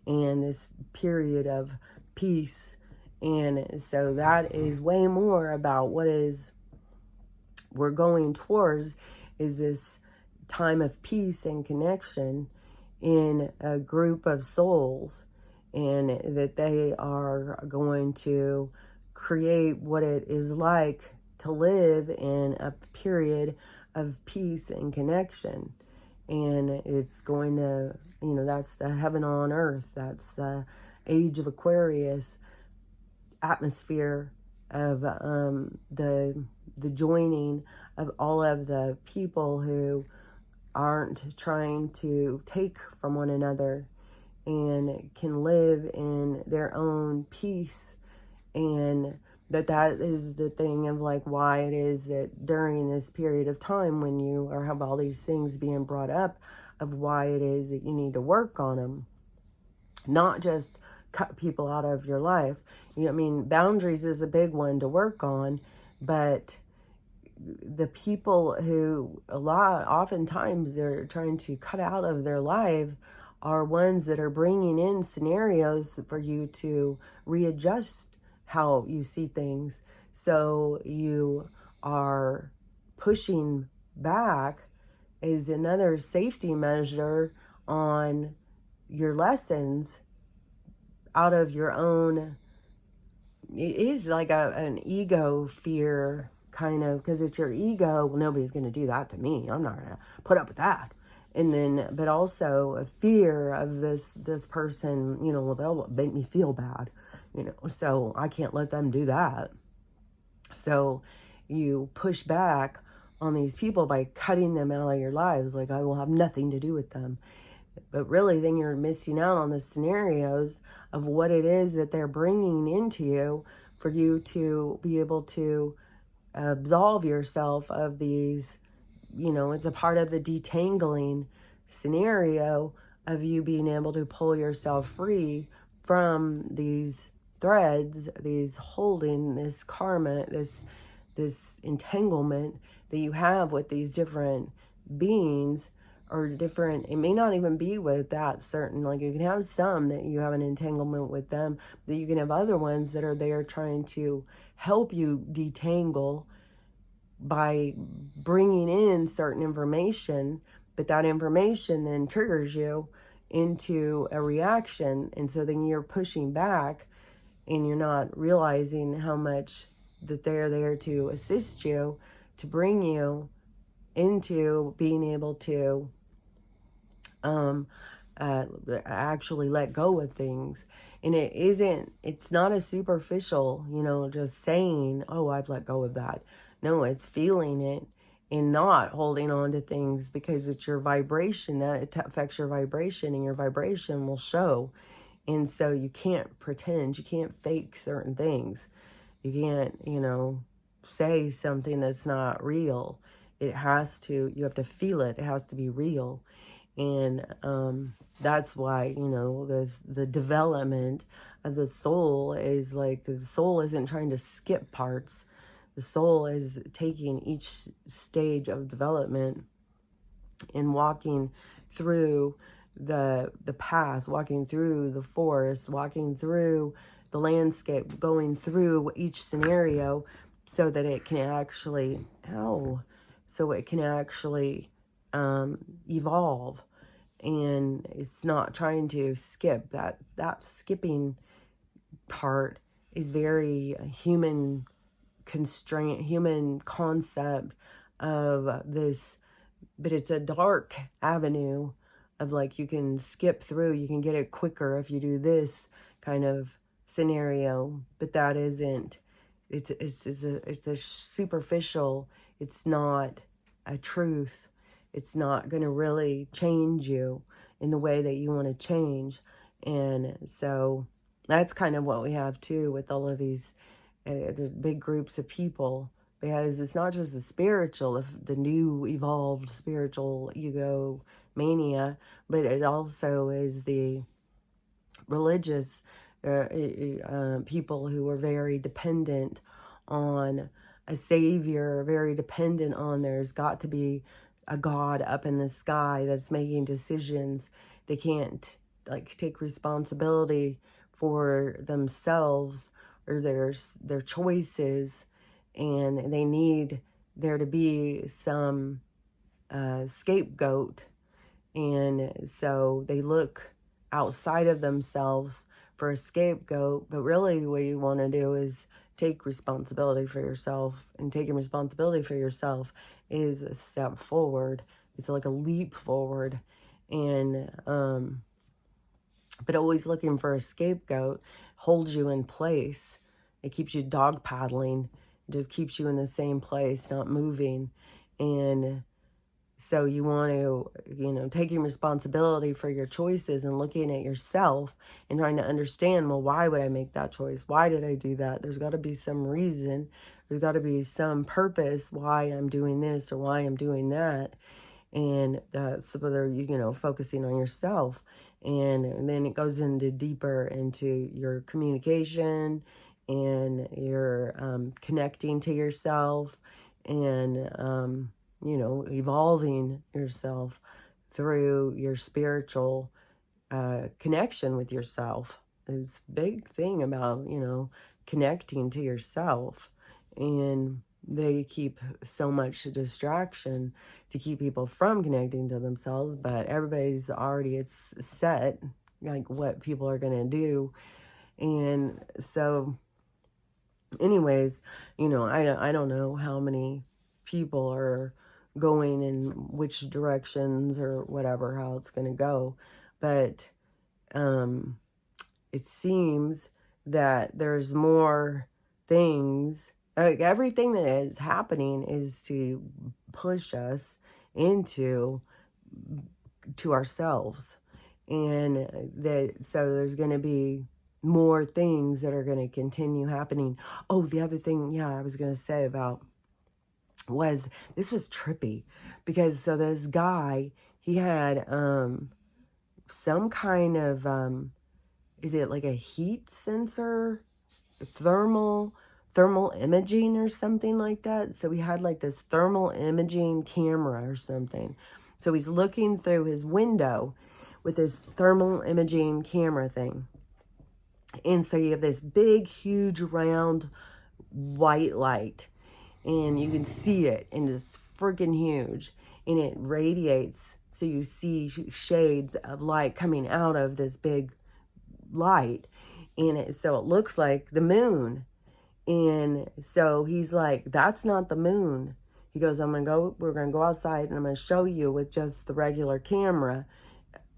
and this period of peace. And so that is way more about what is we're going towards, is this time of peace and connection in a group of souls, and that they are going to create what it is like to live in a period of peace and connection. And it's going to, that's the heaven on earth. That's the age of Aquarius atmosphere of the joining of all of the people who aren't trying to take from one another and can live in their own peace. And that is the thing of like why it is that during this period of time when you have all these things being brought up, of why it is that you need to work on them, not just cut people out of your life. Boundaries is a big one to work on, but the people who oftentimes they're trying to cut out of their life are ones that are bringing in scenarios for you to readjust how you see things. So you are pushing back is another safety measure on your lessons out of your own. It is like an ego fear kind of, because it's your ego. Well, nobody's going to do that to me. I'm not going to put up with that. And then, but also a fear of this person, well, they'll make me feel bad, so I can't let them do that. So you push back on these people by cutting them out of your lives. Like, I will have nothing to do with them. But really, then you're missing out on the scenarios of what it is that they're bringing into you for you to be able to absolve yourself of these. It's a part of the detangling scenario of you being able to pull yourself free from these threads, these holding, this karma, this entanglement that you have with these different beings, or different, it may not even be with that certain, like you can have some that you have an entanglement with them, but you can have other ones that are there trying to help you detangle by bringing in certain information, but that information then triggers you into a reaction. And so then you're pushing back, and you're not realizing how much that they're there to assist you, to bring you into being able to actually let go of things. And it's not a superficial, just saying, oh, I've let go of that. No, it's feeling it and not holding on to things, because it's your vibration that it affects your vibration, and your vibration will show. And so you can't pretend, you can't fake certain things. You can't, say something that's not real. You have to feel it. It has to be real. And that's why, the development of the soul is like, the soul isn't trying to skip parts. The soul is taking each stage of development and walking through the path, walking through the forest, walking through the landscape, going through each scenario so that it can actually, evolve. And it's not trying to skip. That skipping part is very human constraint, human concept of this, but it's a dark avenue of like, you can skip through, you can get it quicker if you do this kind of scenario, but that isn't, it's a superficial, it's not a truth. It's not going to really change you in the way that you want to change. And so that's kind of what we have too with all of these the big groups of people, because it's not just the spiritual, the new evolved spiritual ego mania, but it also is the religious people who are very dependent on a savior, very dependent on there's got to be a God up in the sky that's making decisions. They can't take responsibility for themselves or their choices, and they need there to be some scapegoat. And so they look outside of themselves for a scapegoat, but really what you want to do is take responsibility for yourself, and taking responsibility for yourself is a step forward. It's like a leap forward. And but always looking for a scapegoat holds you in place. It keeps you dog paddling. It just keeps you in the same place, not moving. And so you want to, taking responsibility for your choices and looking at yourself and trying to understand, well, why would I make that choice? Why did I do that? There's got to be some reason. There's got to be some purpose why I'm doing this or why I'm doing that. And that's whether focusing on yourself. And then it goes into deeper into your communication and your connecting to yourself and, evolving yourself through your spiritual connection with yourself. It's a big thing about, connecting to yourself. And they keep so much distraction to keep people from connecting to themselves, but everybody's already, it's set, like what people are going to do. And so anyways, I don't know how many people are going in which directions or whatever, how it's going to go. But it seems that there's more things, like everything that is happening is to push us into to ourselves. And so there's going to be more things that are going to continue happening. Oh, the other thing, I was going to say about this was trippy, because so this guy, he had some kind of is it like a heat sensor, thermal imaging or something like that? So he had like this thermal imaging camera or something. So he's looking through his window with this thermal imaging camera thing. And so you have this big, huge, round white light, and you can see it, and it's freaking huge, and it radiates So you see shades of light coming out of this big light. And so it looks like the moon. And so he's like, that's not the moon. He goes, we're going to go outside and I'm going to show you with just the regular camera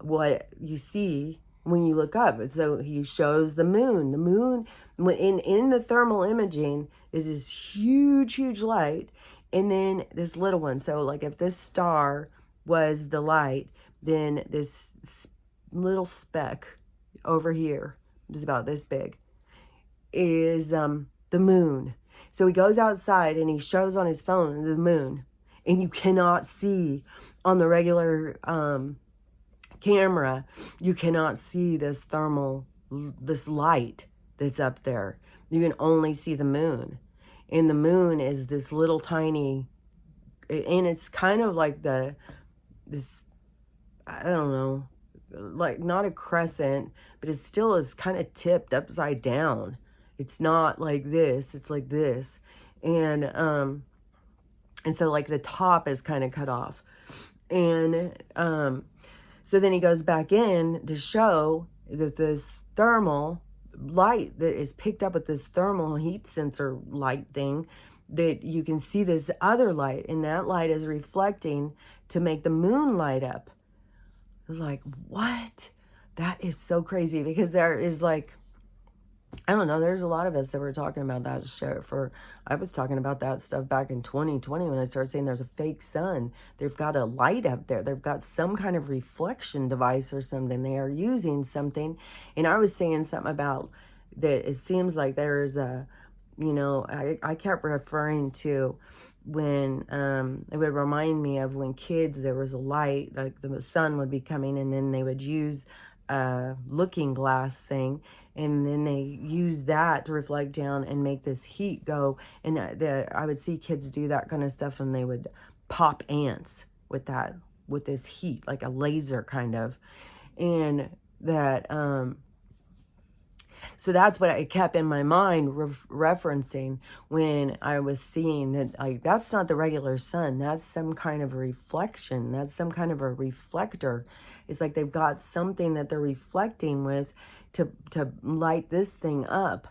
what you see when you look up. And so he shows the moon. The moon, in the thermal imaging, is this huge, huge light. And then this little one. So like if this star was the light, then this little speck over here, just about this big, is the moon. So he goes outside and he shows on his phone the moon. And you cannot see on the regular camera, you cannot see this this light that's up there. You can only see the moon. And the moon is this little tiny, and it's kind of like this, I don't know, like not a crescent, but it still is kind of tipped upside down. It's not like this, it's like this. And so like the top is kind of cut off. And so then he goes back in to show that this thermal light that is picked up with this thermal heat sensor light thing, that you can see this other light, and that light is reflecting to make the moon light up. I was like, what? That is so crazy, because there is like, I don't know, there's a lot of us that were talking about that shit I was talking about that stuff back in 2020 when I started saying there's a fake sun. They've got a light up there. They've got some kind of reflection device or something. They are using something. And I was saying something about that it seems like there is a, I kept referring to when, it would remind me of when kids, there was a light, like the sun would be coming, and then they would use looking glass thing, and then they use that to reflect down and make this heat go. And I would see kids do that kind of stuff, and they would pop ants with this heat, like a laser kind of. And that so that's what I kept in my mind referencing when I was seeing that, like, that's not the regular sun. That's some kind of reflection. That's some kind of a reflector. It's like they've got something that they're reflecting with to light this thing up.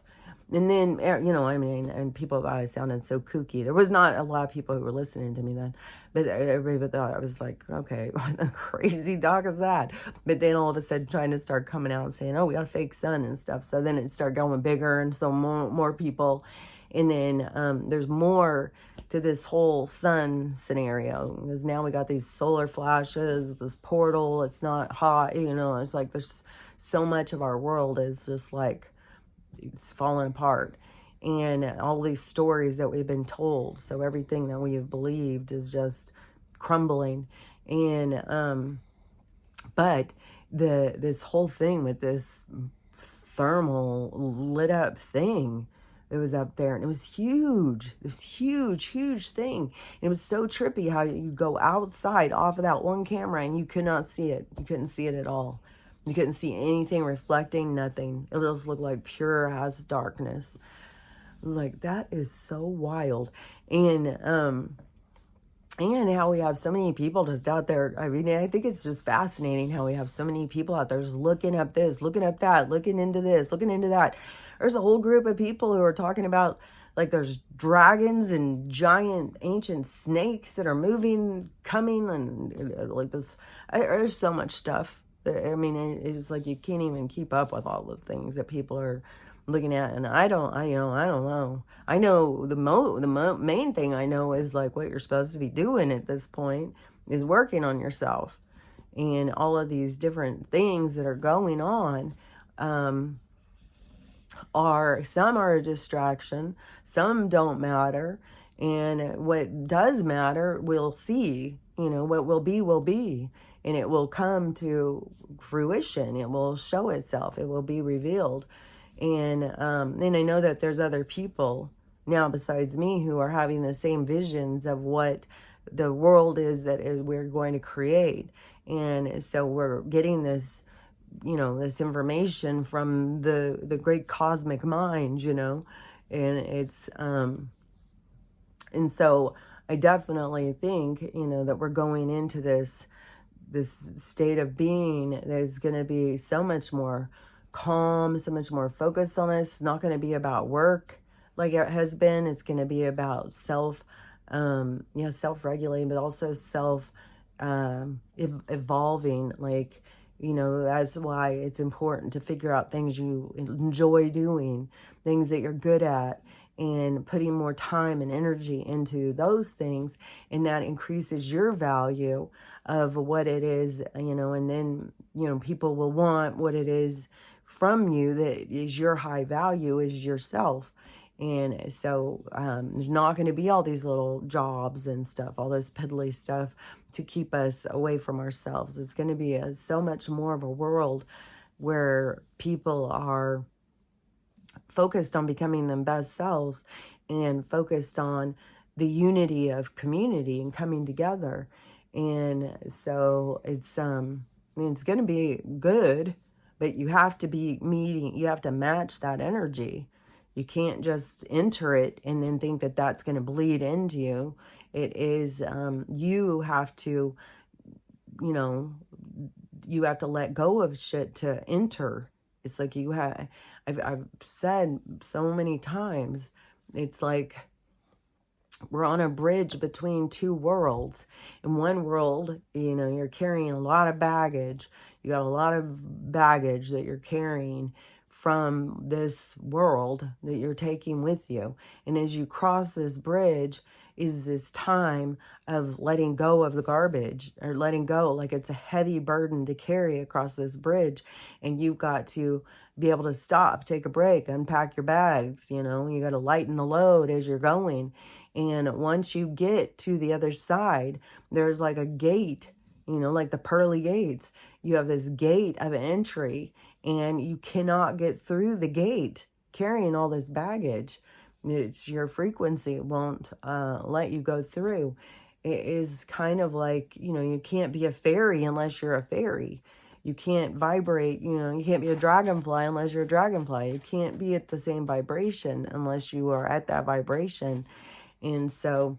And then, and people thought I sounded so kooky. There was not a lot of people who were listening to me then, but everybody thought I was like, okay, what the crazy dog is that? But then all of a sudden trying to start coming out and saying, oh, we got a fake sun and stuff. So then it started going bigger, and so more people. And then there's more to this whole sun scenario, because now we got these solar flashes, this portal. It's not hot, it's like there's so much of our world is just like, it's falling apart, and all these stories that we've been told, so everything that we have believed is just crumbling. And but this whole thing with this thermal lit up thing that was up there, and it was huge, this huge thing, and it was so trippy how you go outside off of that one camera and you could not see it. You couldn't see it at all. You couldn't see anything reflecting, nothing. It just looked like pure as darkness. Like, that is so wild. And how we have so many people just out there. I mean, I think it's just fascinating how we have so many people out there just looking up this, looking up that, looking into this, looking into that. There's a whole group of people who are talking about, like, there's dragons and giant ancient snakes that are moving, coming, and like this. There's so much stuff. I mean, it's like you can't even keep up with all the things that people are looking at, and I don't know. I know the main thing I know is, like, what you're supposed to be doing at this point is working on yourself, and all of these different things that are going on some are a distraction, some don't matter, and what does matter we'll see. What will be. And it will come to fruition. It will show itself. It will be revealed. And I know that there's other people now besides me who are having the same visions of what the world is that we're going to create. And so we're getting this, this information from the great cosmic mind, and it's, and so I definitely think, that we're going into this this state of being that is going to be so much more calm, so much more focused on us. It's not going to be about work like it has been. It's going to be about self-regulating, but also evolving. Like, that's why it's important to figure out things you enjoy doing, things that you're good at, and putting more time and energy into those things, and that increases your value of what it is, and then, people will want what it is from you that is your high value, is yourself. And so there's not going to be all these little jobs and stuff, all this piddly stuff to keep us away from ourselves. It's going to be so much more of a world where people are focused on becoming their best selves and focused on the unity of community and coming together. And so it's going to be good, but you have to you have to match that energy. You can't just enter it and then think that that's going to bleed into you. It is, you have to, you have to let go of shit to enter. It's like I've said so many times, it's like we're on a bridge between two worlds. In one world, you're carrying a lot of baggage. You got a lot of baggage that you're carrying from this world that you're taking with you. And as you cross this bridge is this time of letting go of the garbage, or letting go, like it's a heavy burden to carry across this bridge. And you've got to be able to stop, take a break, unpack your bags, you got to lighten the load as you're going. And once you get to the other side, there's like a gate, like the pearly gates. You have this gate of entry, and you cannot get through the gate carrying all this baggage. It's your frequency won't let you go through. It is kind of like, you can't be a fairy unless you're a fairy. You can't vibrate, you can't be a dragonfly unless you're a dragonfly. You can't be at the same vibration unless you are at that vibration. And so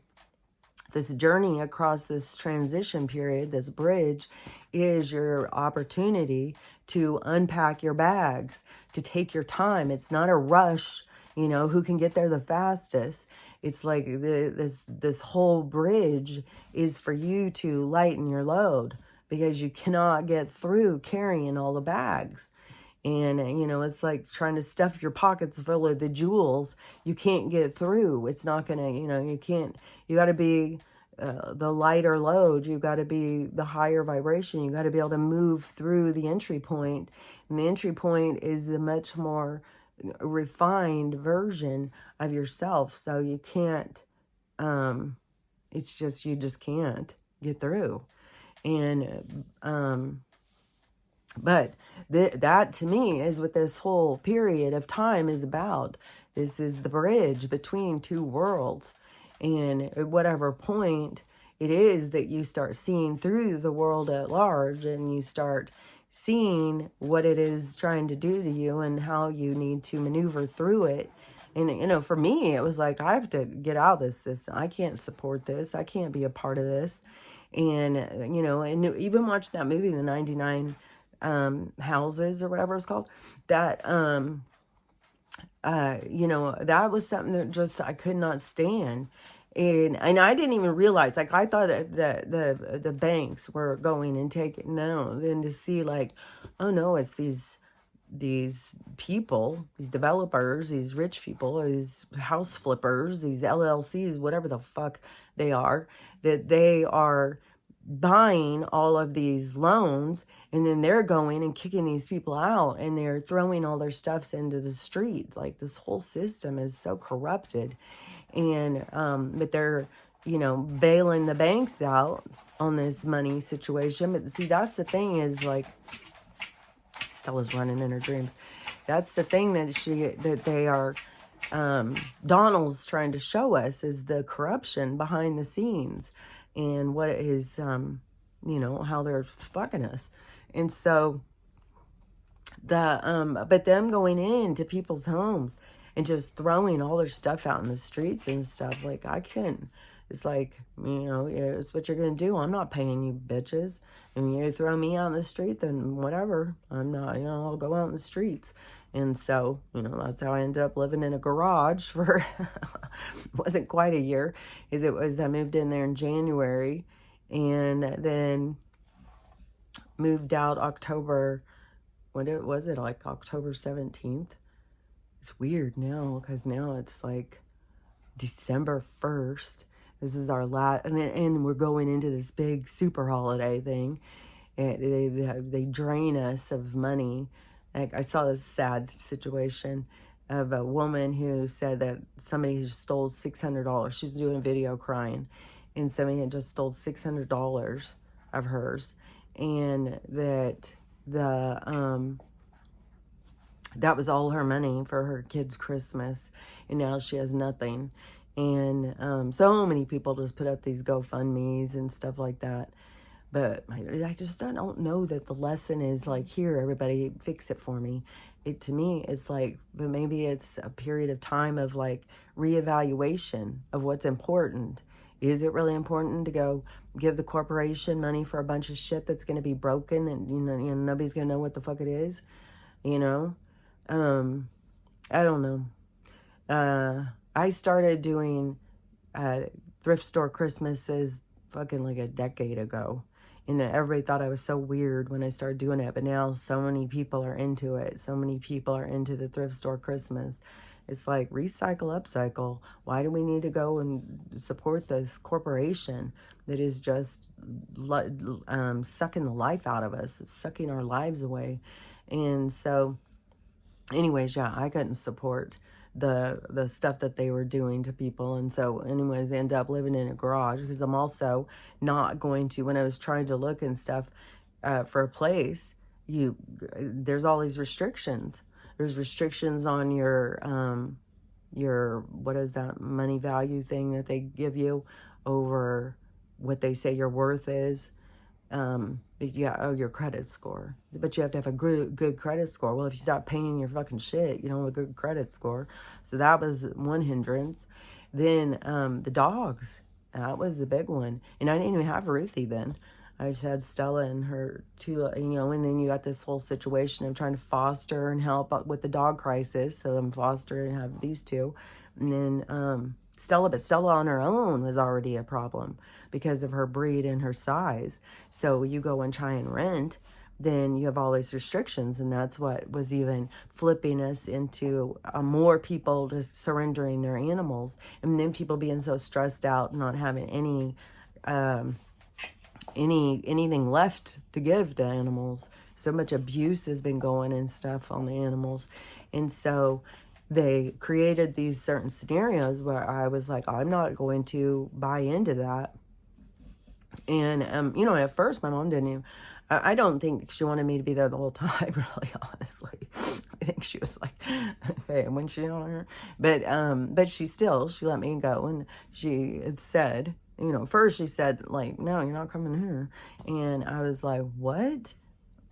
this journey across this transition period, this bridge, is your opportunity to unpack your bags, to take your time. It's not a rush, who can get there the fastest. It's like this whole bridge is for you to lighten your load, because you cannot get through carrying all the bags. And, it's like trying to stuff your pockets full of the jewels. You can't get through. It's not going to, you got to be the lighter load. You got to be the higher vibration. You got to be able to move through the entry point. And the entry point is a much more refined version of yourself. So you can't, it's just, you just can't get through. And, but that to me is what this whole period of time is about. This is the bridge between two worlds. And at whatever point it is that you start seeing through the world at large, and you start seeing what it is trying to do to you and how you need to maneuver through it. And, for me, it was like, I have to get out of this system. I can't support this. I can't be a part of this. And, and even watching that movie, the 99 houses or whatever it's called, that, that was something that just, I could not stand. And I didn't even realize, like, I thought that the banks were going and taking, no, then to see like, oh no, it's these people, these developers, these rich people, these house flippers, these LLCs, whatever the fuck they are, that they are buying all of these loans, and then they're going and kicking these people out, and they're throwing all their stuffs into the street. Like, this whole system is so corrupted. And but they're bailing the banks out on this money situation. But see, that's the thing, is like, Stella's running in her dreams. That's the thing that they are, Donald's trying to show us, is the corruption behind the scenes, and what is, how they're fucking us. And so but them going into people's homes and just throwing all their stuff out in the streets and stuff, like, I couldn't, It's like, it's what you're going to do. I'm not paying you bitches. And you throw me out in the street, then whatever. I'm not, I'll go out in the streets. And so, that's how I ended up living in a garage for, wasn't quite a year. I moved in there in January and then moved out October, was it like October 17th? It's weird now because now it's like December 1st. This is our last, and we're going into this big super holiday thing. And they drain us of money. Like, I saw this sad situation of a woman who said that somebody just stole $600. She's doing a video crying, and somebody had just stole $600 of hers, and that that was all her money for her kids' Christmas, and now she has nothing. And so many people just put up these GoFundMes and stuff like that. But I just don't know that the lesson is like, here, everybody fix it for me. To me, it's like, but maybe it's a period of time of like reevaluation of what's important. Is it really important to go give the corporation money for a bunch of shit that's going to be broken and, nobody's going to know what the fuck it is? I don't know. I started doing thrift store Christmases fucking like a decade ago. And everybody thought I was so weird when I started doing it. But now so many people are into it. So many people are into the thrift store Christmas. It's like recycle, upcycle. Why do we need to go and support this corporation that is just sucking the life out of us? It's sucking our lives away. And so anyways, yeah, I couldn't support the stuff that they were doing to people. And so anyways, I ended up living in a garage because I'm also not going to, when I was trying to look and stuff for a place, there's all these restrictions. There's restrictions on your what is that money value thing that they give you over what they say your worth is. Your credit score. But you have to have a good credit score. Well, if you stop paying your fucking shit, you don't have a good credit score. So that was one hindrance. Then the dogs. That was the big one. And I didn't even have Ruthie then. I just had Stella and her two, and then you got this whole situation of trying to foster and help out with the dog crisis. So I'm fostering and have these two. And then Stella on her own was already a problem because of her breed and her size. So you go and try and rent, then you have all these restrictions, and that's what was even flipping us into more people just surrendering their animals, and then people being so stressed out, not having anything left to give to animals. So much abuse has been going and stuff on the animals, and so they created these certain scenarios where I was like, I'm not going to buy into that. And, at first my mom didn't even, I don't think she wanted me to be there the whole time, really, honestly. I think she was like, okay, when she on her, but she let me go. And she had said, first she said like, no, you're not coming here. And I was like, what?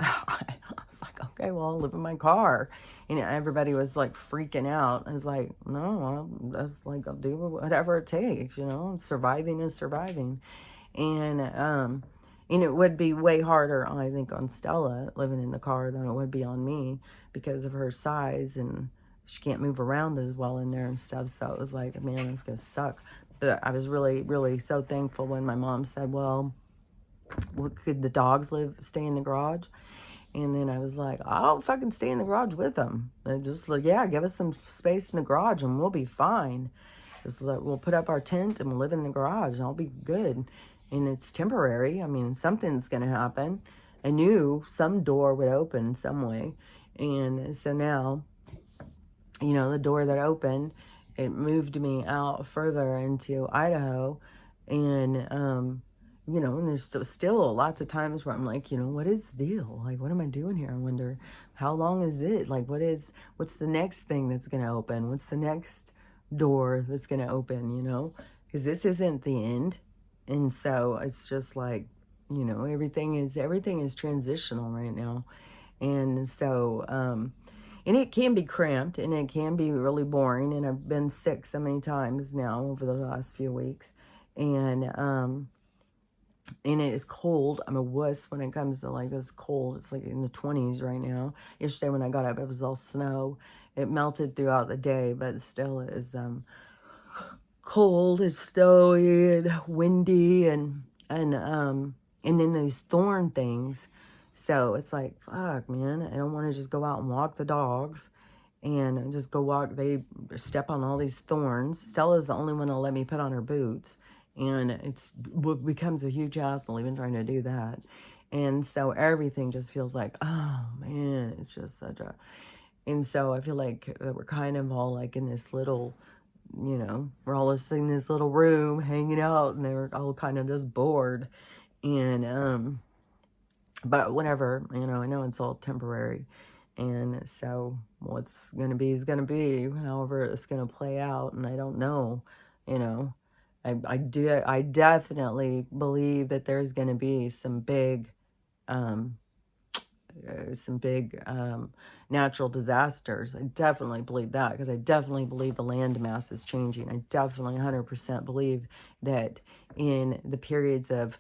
I was like, okay, well, I'll live in my car. And everybody was like freaking out. I was like, no, I'll do whatever it takes, surviving is surviving. And it would be way harder, I think, on Stella living in the car than it would be on me because of her size, and she can't move around as well in there and stuff. So it was like, man, it's going to suck. But I was really, really so thankful when my mom said, well, could the dogs stay in the garage? And then I was like, I'll fucking stay in the garage with them. And just like, yeah, give us some space in the garage and we'll be fine. Just like, we'll put up our tent and we'll live in the garage and I'll be good. And it's temporary. I mean, something's going to happen. I knew some door would open some way. And so now, the door that opened, it moved me out further into Idaho. And, and there's still lots of times where I'm like, what is the deal? Like, what am I doing here? I wonder, how long is this? Like, what's the next thing that's going to open? What's the next door that's going to open, Because this isn't the end. And so it's just like, everything is transitional right now. And so, and it can be cramped and it can be really boring. And I've been sick so many times now over the last few weeks. And it is cold. I'm a wuss when it comes to like this cold. It's like in the 20s right now. Yesterday when I got up, it was all snow. It melted throughout the day, but still it is cold. It's snowy and windy, and then these thorn things. So it's like, fuck, man. I don't want to just go out and walk the dogs and just go walk. They step on all these thorns. Stella's the only one that'll let me put on her boots. And it becomes a huge hassle even trying to do that. And so everything just feels like, oh man, it's just such a... And so I feel like we're kind of all like in this little, we're all just in this little room hanging out, and they're all kind of just bored. And, but whatever, I know it's all temporary. And so what's going to be is going to be, however it's going to play out. And I don't know, I definitely believe that there's going to be some big natural disasters. I definitely believe that, because I definitely believe the land mass is changing. I definitely 100% believe that in the periods of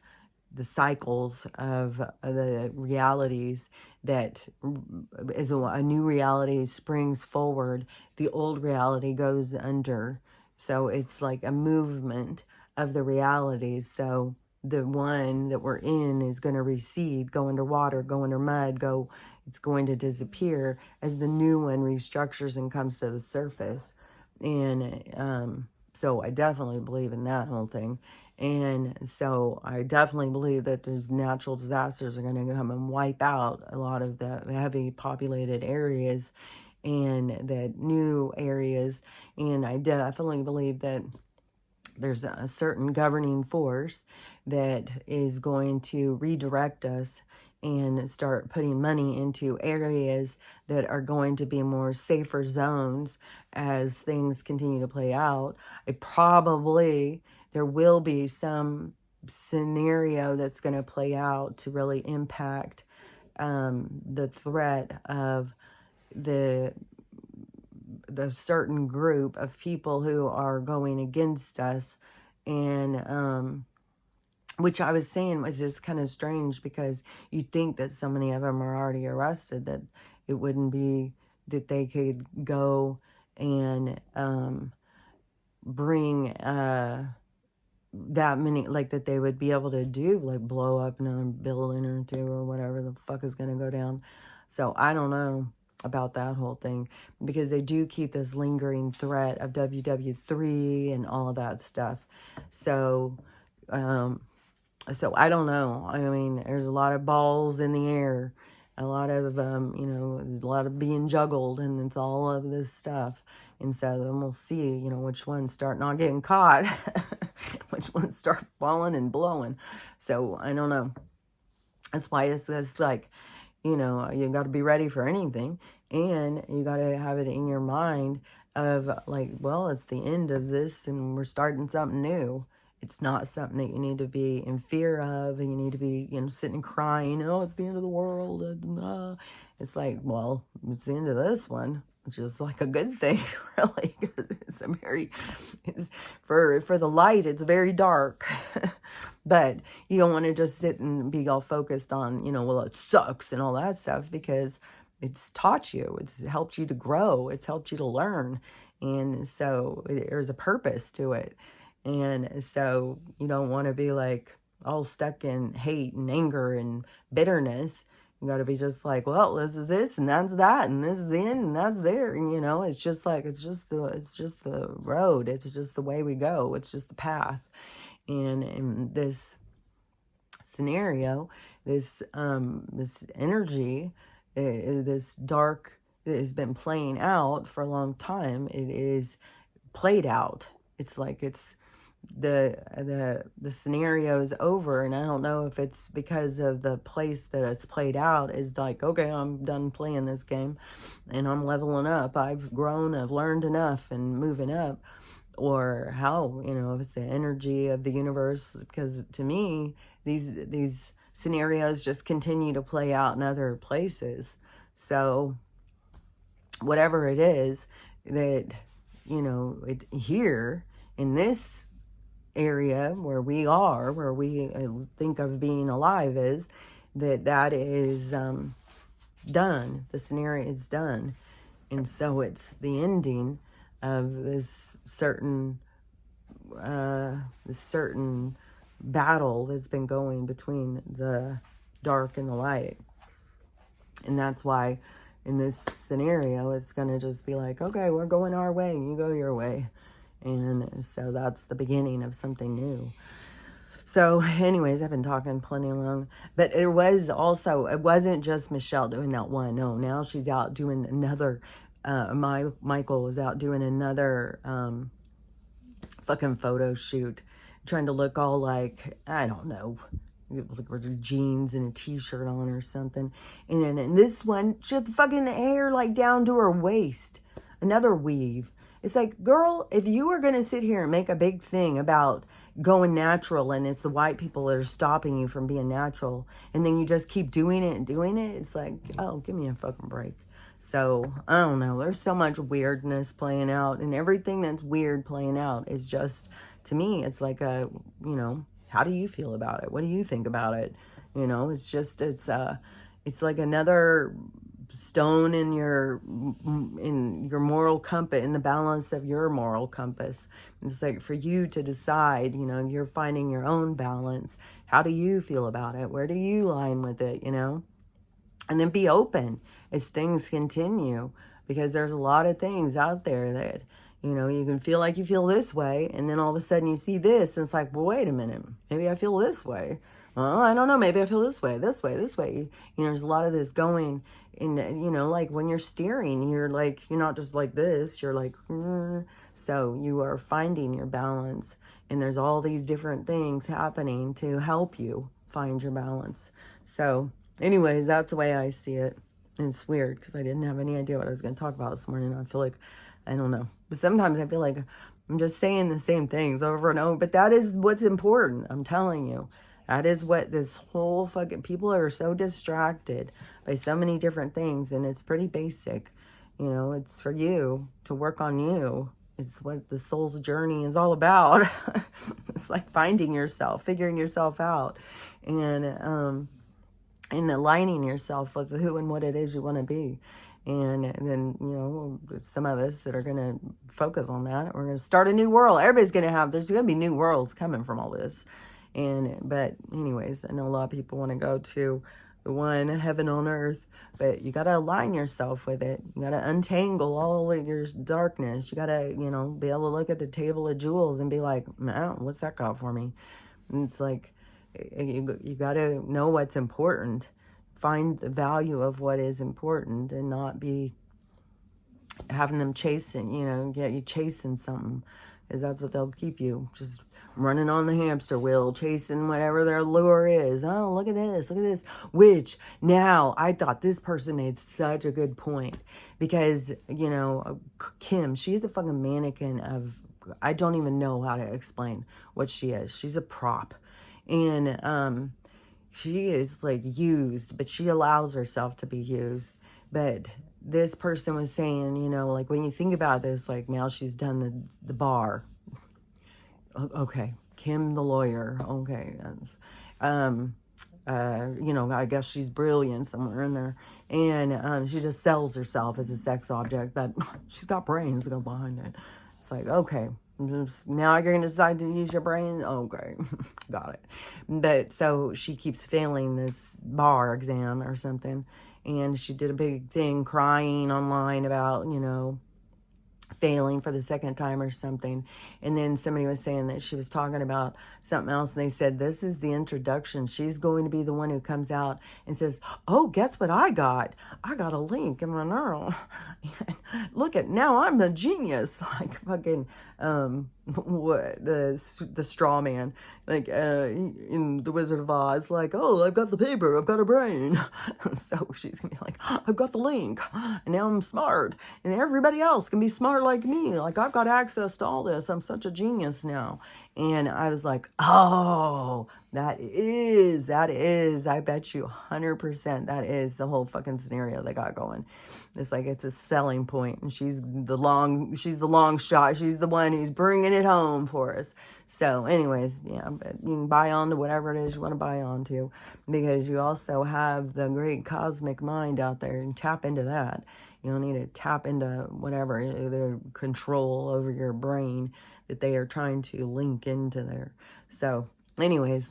the cycles of the realities, that as a new reality springs forward, the old reality goes under. So it's like a movement of the realities. So the one that we're in is going to recede, go underwater, go under mud, it's going to disappear as the new one restructures and comes to the surface. And so I definitely believe in that whole thing. And so I definitely believe that there's natural disasters are going to come and wipe out a lot of the heavy populated areas and the new areas. And I definitely believe that there's a certain governing force that is going to redirect us and start putting money into areas that are going to be more safer zones as things continue to play out. There will be some scenario that's going to play out to really impact the threat of the certain group of people who are going against us. And which I was saying was just kind of strange, because you'd think that so many of them are already arrested that it wouldn't be that they could go and bring that many, like that they would be able to do, like blow up in a building or two or whatever the fuck is going to go down. So I don't know about that whole thing, because they do keep this lingering threat of WW3 and all of that stuff. So I don't know. I mean, there's a lot of balls in the air, a lot of, a lot of being juggled, and it's all of this stuff. And so then we'll see, which ones start not getting caught, which ones start falling and blowing. So I don't know. That's why it's just like, you got to be ready for anything, and you got to have it in your mind of like, well, it's the end of this and we're starting something new. It's not something that you need to be in fear of, and you need to be, sitting and crying, oh, it's the end of the world. It's like, well, it's the end of this one. It's just like a good thing, really. For the light, it's very dark. But you don't want to just sit and be all focused on, well, it sucks and all that stuff, because it's taught you, it's helped you to grow, it's helped you to learn. And so there's a purpose to it. And so you don't want to be like all stuck in hate and anger and bitterness. You got to be just like, well, this is this and that's that, and this is the end and that's there. And it's just like, it's just the road. It's just the way we go. It's just the path. And in this scenario, this energy, this dark, that has been playing out for a long time. It is played out. It's like the scenario is over, and I don't know if it's because of the place that it's played out is like, okay, I'm done playing this game and I'm leveling up, I've grown, I've learned enough and moving up, or how, if it's the energy of the universe. Because to me, these scenarios just continue to play out in other places. So whatever it is that, here in this area where we are, where we think of being alive is, that is done. The scenario is done. And so it's the ending of this certain battle that's been going between the dark and the light. And that's why in this scenario, it's going to just be like, okay, we're going our way, you go your way. And so that's the beginning of something new. So anyways, I've been talking plenty long, but it wasn't just Michelle doing that one. No, now she's out doing another, Michael is out doing another fucking photo shoot, trying to look all like, I don't know, like with jeans and a t-shirt on or something. And this one, she had the fucking hair like down to her waist. Another weave. It's like, girl, if you are going to sit here and make a big thing about going natural and it's the white people that are stopping you from being natural, and then you just keep doing it and doing it, it's like, oh, give me a fucking break. So, I don't know. There's so much weirdness playing out, and everything that's weird playing out is just, to me, it's like a, you know, how do you feel about it? What do you think about it? You know, it's just, it's like another stone in your moral compass, in the balance of your moral compass. It's like for you to decide, you know, you're finding your own balance. How do you feel about it? Where do you line with it, you know? And then be open as things continue, because there's a lot of things out there that, you know, you can feel like you feel this way, and then all of a sudden you see this, and it's like, well, wait a minute, maybe I feel this way. Well, I don't know, maybe I feel this way. You know, there's a lot of this going in, you know, like when you're steering, you're like, you're not just like this, you're like, so you are finding your balance, and there's all these different things happening to help you find your balance. So anyways, that's the way I see it. And it's weird because I didn't have any idea what I was going to talk about this morning. I feel like, I don't know. But sometimes I feel like I'm just saying the same things over and over. But that is what's important. I'm telling you. That is what this whole fucking... People are so distracted by so many different things. And it's pretty basic. You know, it's for you to work on you. It's what the soul's journey is all about. It's like finding yourself, figuring yourself out. And aligning yourself with who and what it is you want to be. And then, you know, some of us that are going to focus on that, we're going to start a new world. Everybody's going to have, there's going to be new worlds coming from all this. But anyways, I know a lot of people want to go to the one heaven on earth, but you got to align yourself with it. You got to untangle all of your darkness. You got to, you know, be able to look at the table of jewels and be like, man, what's that got for me? And it's like, you got to know what's important. Find the value of what is important, and not be having them chasing, you know, get you chasing something, because that's what they'll keep you, just running on the hamster wheel, chasing whatever their lure is. Oh, look at this, which now I thought this person made such a good point, because, you know, Kim, she's a fucking mannequin of, I don't even know how to explain what she is. She's a prop. And she is like used, but she allows herself to be used. But this person was saying, you know, like when you think about this, like now she's done the bar. Okay, Kim the lawyer. Okay, you know, I guess she's brilliant somewhere in there, and she just sells herself as a sex object, but she's got brains to go behind it. It's like, okay. Now you're going to decide to use your brain? Okay, got it. But so she keeps failing this bar exam or something. And she did a big thing crying online about, you know, failing for the second time or something. And then somebody was saying that she was talking about something else, and they said, this is the introduction. She's going to be the one who comes out and says, oh, guess what I got a link in my neural. Look at, now I'm a genius. Like fucking what the straw man, like in The Wizard of Oz, like, oh, I've got the paper, I've got a brain. So she's gonna be like, I've got the link, and now I'm smart, and everybody else can be smart like me. Like, I've got access to all this. I'm such a genius now. And I was like, oh, that is, I bet you 100% that is the whole fucking scenario they got going. It's like, it's a selling point, and she's the long shot. She's the one who's bringing it home for us. So anyways, yeah, but you can buy on to whatever it is you want to buy on to, because you also have the great cosmic mind out there, and tap into that. You don't need to tap into whatever, the control over your brain that they are trying to link into there. So anyways,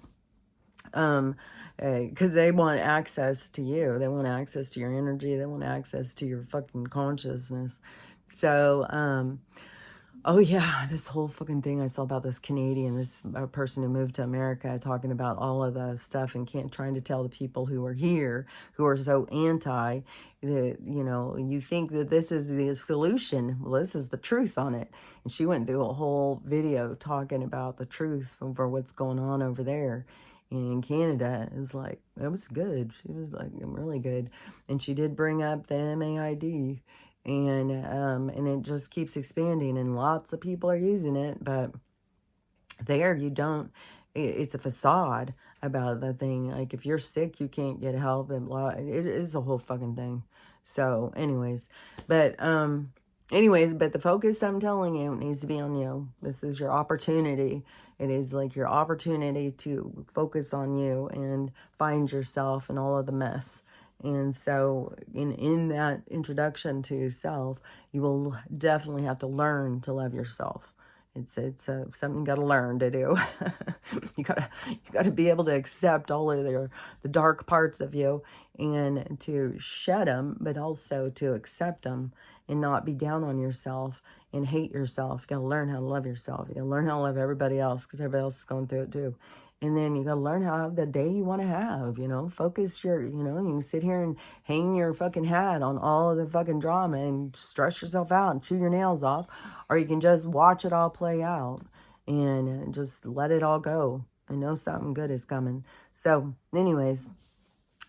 because they want access to you. They want access to your energy. They want access to your fucking consciousness. So, oh yeah, this whole fucking thing I saw about this Canadian, this person who moved to America, talking about all of the stuff and trying to tell the people who are here, who are so anti, that, you know, you think that this is the solution. Well, this is the truth on it. And she went through a whole video talking about the truth over what's going on over there in Canada. Is like, it was good. She was like really good. And she did bring up the MAID. And it just keeps expanding, and lots of people are using it, but there you don't, it's a facade about the thing. Like, if you're sick, you can't get help, and blah, it is a whole fucking thing. So anyways, but the focus, I'm telling you, needs to be on you. This is your opportunity. It is like your opportunity to focus on you and find yourself in all of the mess. And so in that introduction to self, you will definitely have to learn to love yourself. It's something you got to learn to do. you gotta be able to accept all of the dark parts of you, and to shed them, but also to accept them, and not be down on yourself and hate yourself. You got to learn how to love yourself. You got to learn how to love everybody else, because everybody else is going through it too. And then you got to learn how to have the day you want to have, you know, focus your, you know, you can sit here and hang your fucking hat on all of the fucking drama and stress yourself out and chew your nails off, or you can just watch it all play out and just let it all go and know something good is coming. So anyways,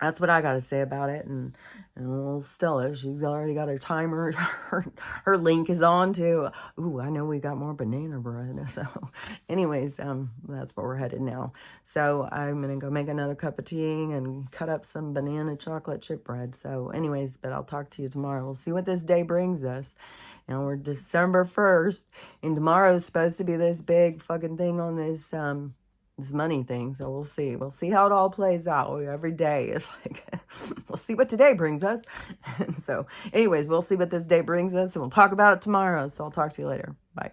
that's what I got to say about it. And little Stella, she's already got her timer. Her link is on too. Ooh, I know we got more banana bread. So anyways, that's where we're headed now. So I'm going to go make another cup of tea and cut up some banana chocolate chip bread. So anyways, but I'll talk to you tomorrow. We'll see what this day brings us. Now we're December 1st, and tomorrow's supposed to be this big fucking thing on this money thing. So we'll see. We'll see how it all plays out. Every day is like, we'll see what today brings us. And so anyways, we'll see what this day brings us, and we'll talk about it tomorrow. So I'll talk to you later. Bye.